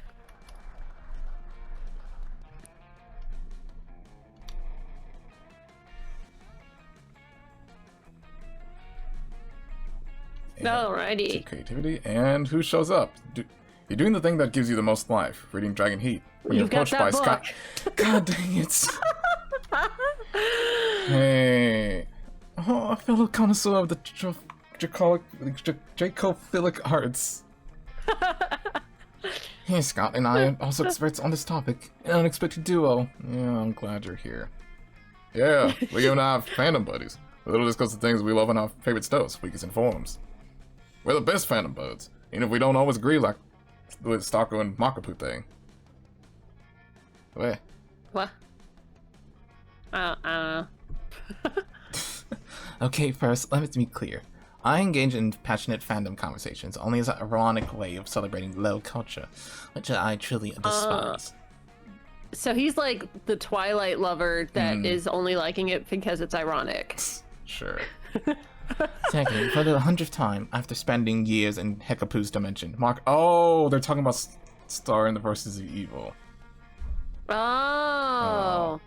Alrighty. Creativity, and who shows up? You're doing the thing that gives you the most life, reading Dragon Heat. When you're approached by Scott. God dang it! Hey, a fellow connoisseur of the Dracophilic arts. Hey, Scott and I are also experts on this topic. An unexpected duo. Yeah, I'm glad you're here. Yeah, Leo and I are fandom buddies. We'll discuss the things we love on our favorite stoves, wikis, and forums. We're the best fandom buds, even if we don't always agree, like with Stako and Makapu thing. Wait. What? I don't know. Okay, first, let me be clear. I engage in passionate fandom conversations only as an ironic way of celebrating low culture, which I truly despise. So he's like the Twilight lover that is only liking it because it's ironic. Sure. Second, for the 100th time, after spending years in Hekapu's dimension, Oh, they're talking about Star and the Verses of Evil. Oh.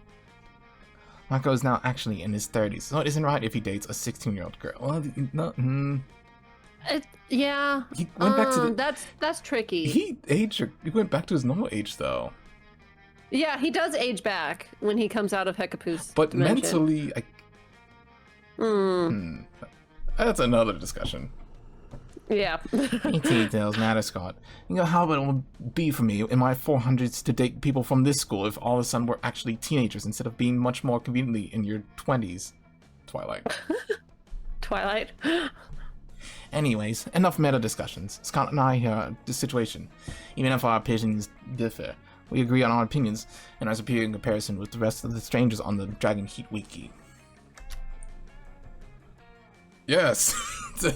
Marco is now actually in his 30s, so it isn't right if he dates a 16-year-old girl. Well, no, Yeah. He went back to the... That's tricky. He went back to his normal age, though. Yeah, he does age back when he comes out of Hekapu's But dimension. mentally, that's another discussion. Yeah. Details matter, Scott. You know how it would be for me in my 400s to date people from this school if all of a sudden we're actually teenagers instead of being much more conveniently in your 20s. Twilight. Twilight. Anyways, enough meta discussions. Scott and I hear the situation. Even if our opinions differ, we agree on our opinions and our superior in comparison with the rest of the strangers on the Dragon Heat Wiki. Yes.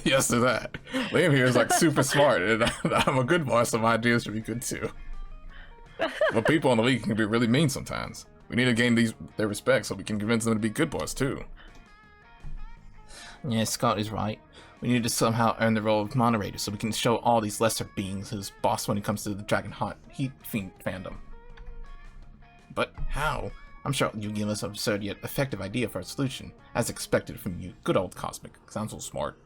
Yes to that. Liam here is like super smart, and I'm a good boss, so my ideas should be good too. But people on the league can be really mean sometimes. We need to gain their respect so we can convince them to be good boss too. Yeah, Scott is right. We need to somehow earn the role of moderator so we can show all these lesser beings who's boss when it comes to the Dragon Heat Fiend fandom. But how? I'm sure you give us an absurd yet effective idea for a solution, as expected from you. Good old Cosmic. Sounds so smart.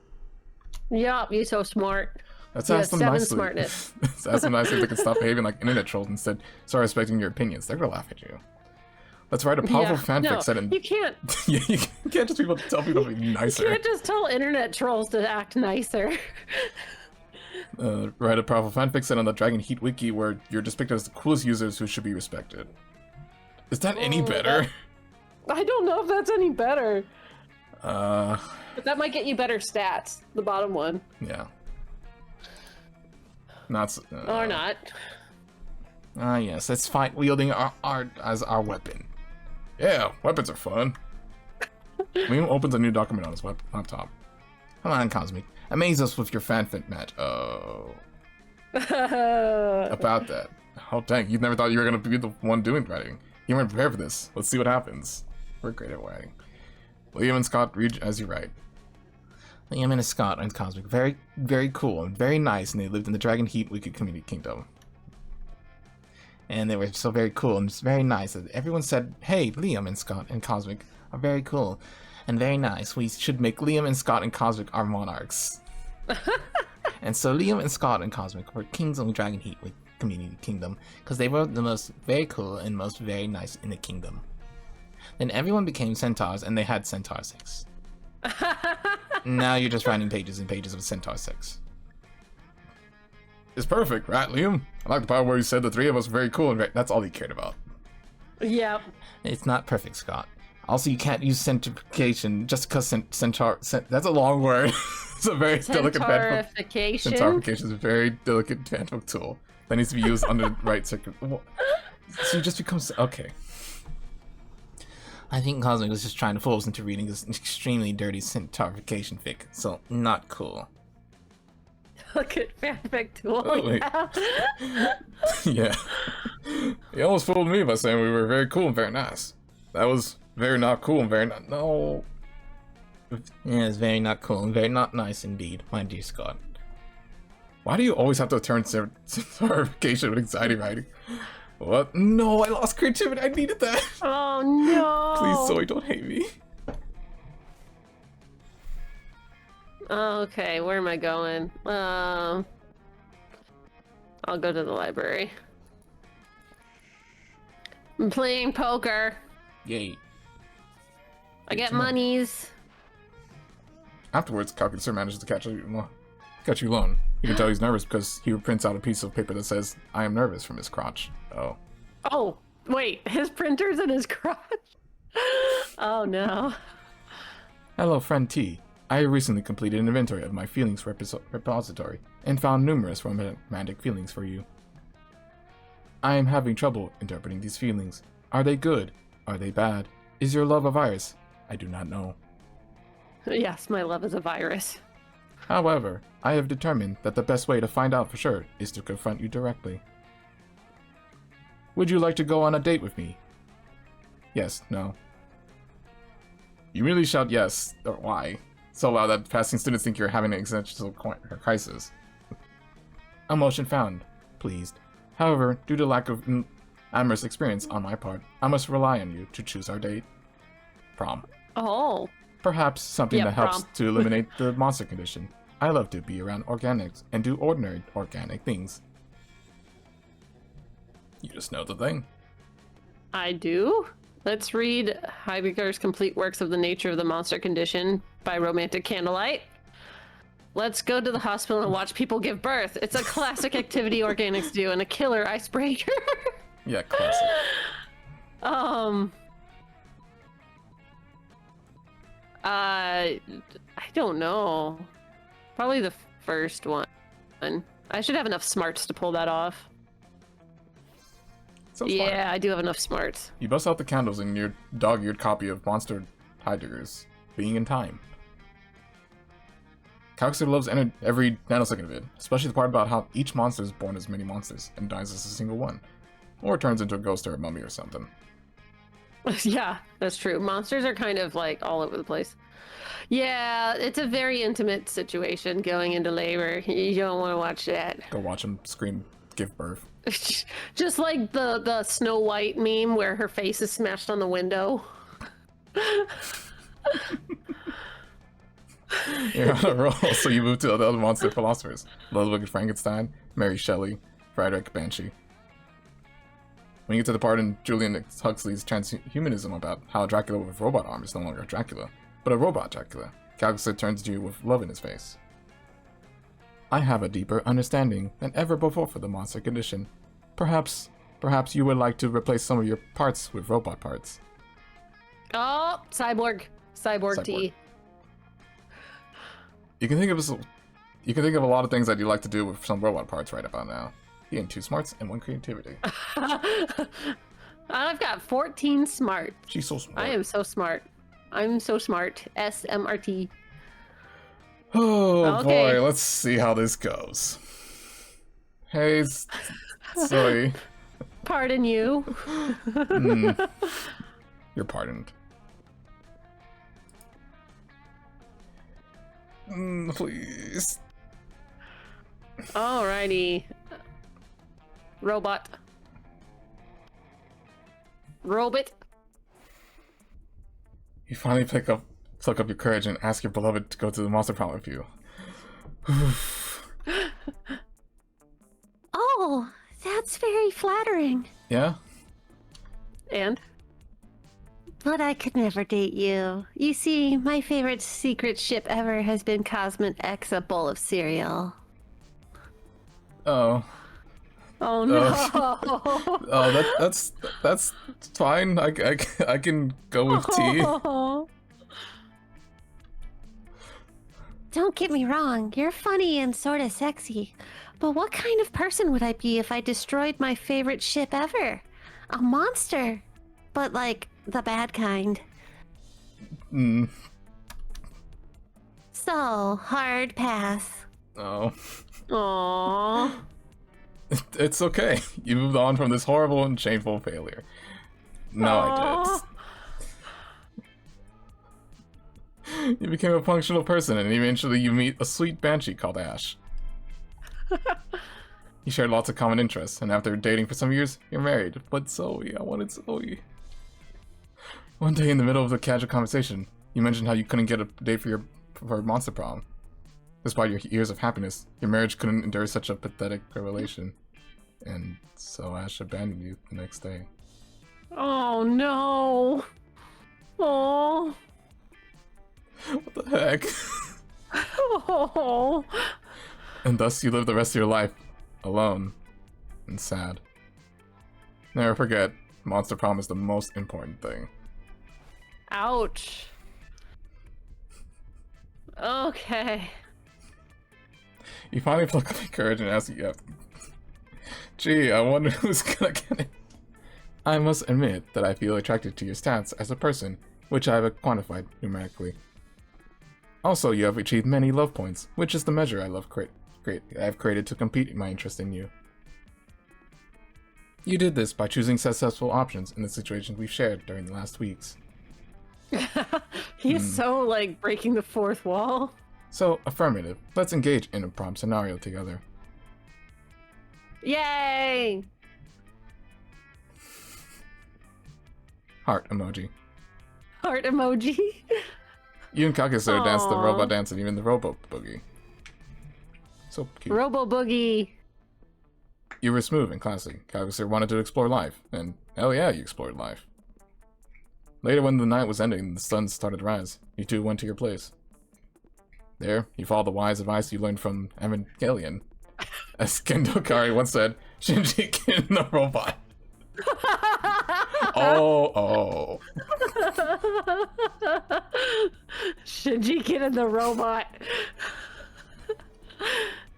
Yup, you're so smart. Let's ask them nicely. Smartness. Let's ask them nicely if they can stop behaving like internet trolls and instead start respecting your opinions. They're gonna laugh at you. Let's write a powerful fanfic set in... You can't. Yeah, you can't just tell people to be nicer. You can't just tell internet trolls to act nicer. Write a powerful fanfic set on the Dragon Heat Wiki where you're depicted as the coolest users who should be respected. Is that any better? I don't know if that's any better. But that might get you better stats, the bottom one. Yeah. Not or not. Yes, let's fight wielding our art as our weapon. Yeah, weapons are fun. Liam opens a new document on his laptop. Come on, Cosmic. Amaze us with your fanfic match. Oh. About that. Oh, dang, you never thought you were going to be the one doing writing. You weren't prepared for this. Let's see what happens. We're great at writing. Liam and Scott, read as you write. Liam and Scott and Cosmic. Very, very cool and very nice, and they lived in the Dragon Heat Wicked Community Kingdom. And they were so very cool and just very nice. Everyone said, hey, Liam and Scott and Cosmic are very cool and very nice. We should make Liam and Scott and Cosmic our monarchs. And so Liam and Scott and Cosmic were kings of the Dragon Heat Community Kingdom because they were the most very cool and most very nice in the kingdom. Then everyone became centaurs and they had centaur sex. Now you're just writing pages and pages of centaur sex. It's perfect, right, Liam? I like the part where you said the three of us were very cool and that's all he cared about. Yep. It's not perfect, Scott. Also, you can't use centrifucation just because that's a long word. It's a very delicate Centaurification. Centaurification is a very delicate fanfic tool that needs to be used under the right circuit. So you just become okay. I think Cosmic was just trying to fool us into reading this extremely dirty centaurification fic, so not cool. Look at fanfic tool. Oh, wait. Yeah. He almost fooled me by saying we were very cool and very nice. That was very not cool and very not... No. Yeah, it's very not cool and very not nice indeed, my dear Scott. Why do you always have to turn certification with anxiety writing? What? No, I lost creativity. I needed that. Oh no! Please, Zoe, don't hate me. Okay, where am I going? I'll go to the library. I'm playing poker. Yay. I get monies. Afterwards, Calculator manages to catch you alone. You can tell he's nervous because he prints out a piece of paper that says, "I am nervous" from his crotch. Oh. Oh, wait, his printer's in his crotch? Oh no. Hello, friend T. I recently completed an inventory of my feelings repository and found numerous romantic feelings for you. I am having trouble interpreting these feelings. Are they good? Are they bad? Is your love a virus? I do not know. Yes, my love is a virus. However, I have determined that the best way to find out for sure is to confront you directly. Would you like to go on a date with me? Yes, no. You really shout yes, or why? So loud that passing students think you're having an existential crisis. Emotion found. Pleased. However, due to lack of amorous experience on my part, I must rely on you to choose our date. Prom. Oh. Perhaps something that helps prom. to eliminate the monster condition. I love to be around organics and do ordinary organic things. You just know the thing. I do? Let's read Heidegger's Complete Works of the Nature of the Monster Condition by Romantic Candlelight. Let's go to the hospital and watch people give birth. It's a classic activity organics do and a killer icebreaker. Yeah, classic. I don't know. Probably the first one. I should have enough smarts to pull that off. Sounds Yeah, fine. I do have enough smarts. You bust out the candles in your dog-eared copy of Monster Heidegger's Being in Time. Calxer loves every nanosecond of it, especially the part about how each monster is born as many monsters and dies as a single one. Or turns into a ghost or a mummy or something. Yeah, that's true. Monsters are kind of like all over the place. Yeah, it's a very intimate situation going into labor. You don't want to watch that. Go watch them scream, give birth. Just like the Snow White meme where her face is smashed on the window. You're on a roll, so you move to the other monster philosophers. Ludwig Frankenstein, Mary Shelley, Friedrich Banshee. When you get to the part in Julian Huxley's transhumanism about how Dracula with robot arm is no longer Dracula, but a robot Dracula, Calxer turns to you with love in his face. I have a deeper understanding than ever before for the monster condition. Perhaps you would like to replace some of your parts with robot parts. Oh, cyborg T. You can think of a lot of things that you like to do with some robot parts right about now. You gain 2 smarts and 1 creativity. I've got 14 smart. She's so smart. I am so smart. I'm so smart. SMRT. Oh Okay. boy, let's see how this goes. Hey, Zoe. Pardon you. You're pardoned. Please. Alrighty. Robot. You finally pluck up your courage and ask your beloved to go to the monster prom with you. Oh, that's very flattering. Yeah? And? But I could never date you. You see, my favorite secret ship ever has been Cosmic X, a bowl of cereal. Oh. Oh no. Oh, that's fine. I can go with T. Don't get me wrong, you're funny and sort of sexy. But what kind of person would I be if I destroyed my favorite ship ever? A monster. But like, the bad kind. So, hard pass. Oh. Aww. It's okay. You moved on from this horrible and shameful failure. No, I didn't. You became a functional person, and eventually you meet a sweet banshee called Ash. You shared lots of common interests, and after dating for some years, you're married. But Zoe, I wanted Zoe. One day in the middle of the casual conversation, you mentioned how you couldn't get a date for Monster Prom. Despite your years of happiness, your marriage couldn't endure such a pathetic relation. And so Ash abandoned you the next day. Oh no. Oh. What the heck? Oh. And thus you live the rest of your life alone and sad. Never forget, Monster Prom is the most important thing. Ouch. Okay. You finally pluck up your courage and ask you, gee, I wonder who's gonna get it. I must admit that I feel attracted to your stats as a person, which I have quantified numerically. Also, you have achieved many love points, which is the measure I have created to compete in my interest in you. You did this by choosing successful options in the situations we've shared during the last weeks. He's so, like, breaking the fourth wall. So, affirmative. Let's engage in a prom scenario together. Yay! Heart emoji. Heart emoji. You and Kakisura danced the robot dance and even the robo boogie. So cute. Robo boogie. You were smooth and classy. Kakisura wanted to explore life, and hell yeah, you explored life. Later, when the night was ending and the sun started to rise, you two went to your place. There, you followed the wise advice you learned from Evangelion. As Kendo Kari once said, Shinji Kin the robot. Oh. Shinji Kin and the robot.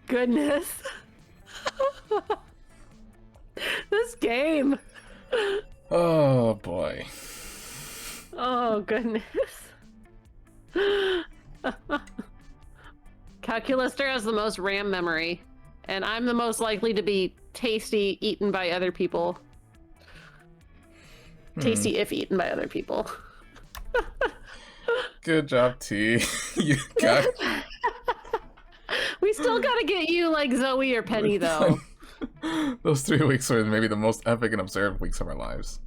Goodness. This game. Oh boy. Oh goodness. Calculaster has the most RAM memory, and I'm the most likely to be tasty eaten by other people. Tasty if eaten by other people. Good job, T. You got. We still gotta get you like Zoe or Penny, though. Those 3 weeks were maybe the most epic and observed weeks of our lives.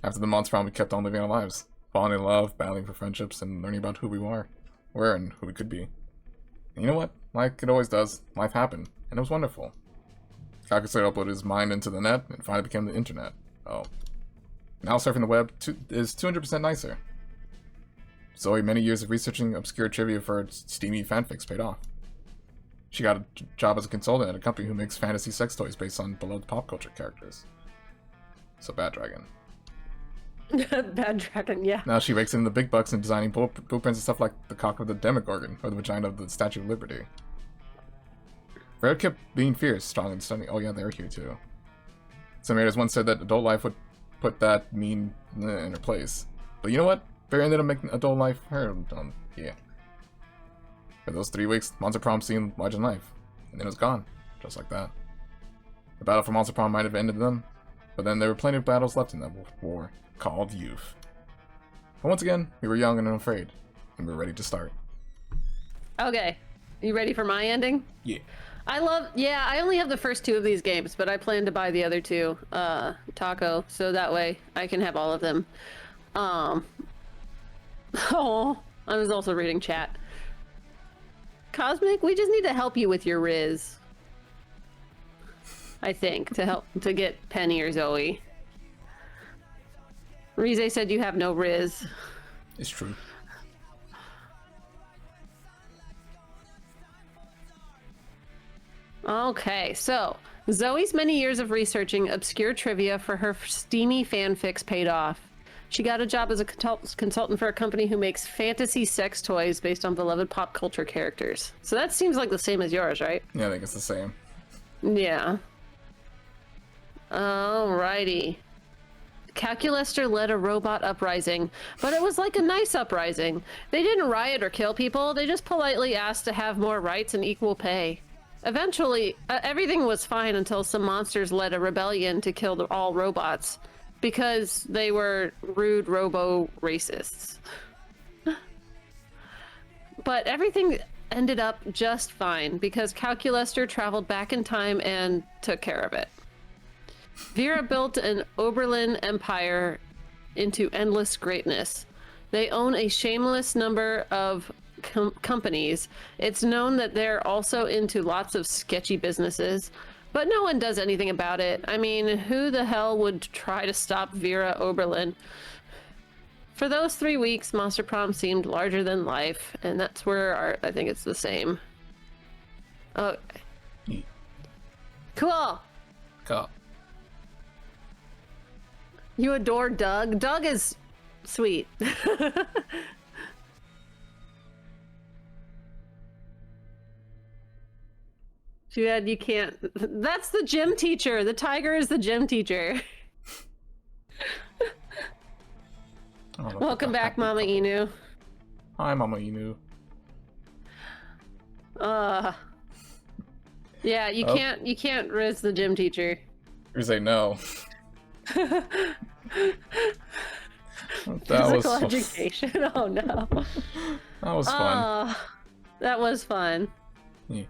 After the Monster Prom, we kept on living our lives, falling in love, battling for friendships, and learning about who we were and who we could be. And you know what? Like it always does, life happened, and it was wonderful. Kakasura uploaded his mind into the net, and finally became the internet. Oh. Now surfing the web is 200% nicer. Zoe, many years of researching obscure trivia for her steamy fanfics paid off. She got a job as a consultant at a company who makes fantasy sex toys based on beloved pop culture characters. So Bad Dragon. Bad Dragon, yeah. Now she rakes in the big bucks in designing blueprints and stuff like the cock of the Demogorgon or the vagina of the Statue of Liberty. Red kept being fierce, strong, and stunning. Oh yeah, they're here too. Some narrators once said that adult life would put that mean in her place. But you know what? Barry ended up making adult life her yeah. For those 3 weeks, Monster Prom seemed large in life, and then it was gone, just like that. The battle for Monster Prom might have ended them, but then there were plenty of battles left in that war, called youth. But once again, we were young and unafraid, and we were ready to start. Okay, you ready for my ending? Yeah. I only have the first 2 of these games, but I plan to buy the other 2, Taco, so that way I can have all of them. Oh, I was also reading chat. Cosmic, we just need to help you with your Riz. I think, to get Penny or Zoe. Rize said you have no Riz. It's true. Okay, so Zoe's many years of researching obscure trivia for her steamy fanfics paid off. She got a job as a consultant for a company who makes fantasy sex toys based on beloved pop culture characters. So that seems like the same as yours, right? Yeah, I think it's the same. Yeah. Alrighty. Calculaster led a robot uprising, but it was like a nice uprising. They didn't riot or kill people, they just politely asked to have more rights and equal pay. Eventually, everything was fine until some monsters led a rebellion to kill all robots because they were rude robo-racists. But everything ended up just fine because Calculester traveled back in time and took care of it. Vera built an Oberlin empire into endless greatness. They own a shameless number of companies. It's known that they're also into lots of sketchy businesses, but no one does anything about it. I mean, who the hell would try to stop Vera Oberlin? For those 3 weeks, Monster Prom seemed larger than life, and that's where I think it's the same. Oh, cool. Cool. You adore Doug. Doug is sweet. Too bad you can't. That's the gym teacher. The tiger is the gym teacher. Welcome back, Mama Inu. Hi, Mama Inu. Yeah, you can't riz the gym teacher. You say no. Physical education. Oh no. That was fun. That was fun. Yeah.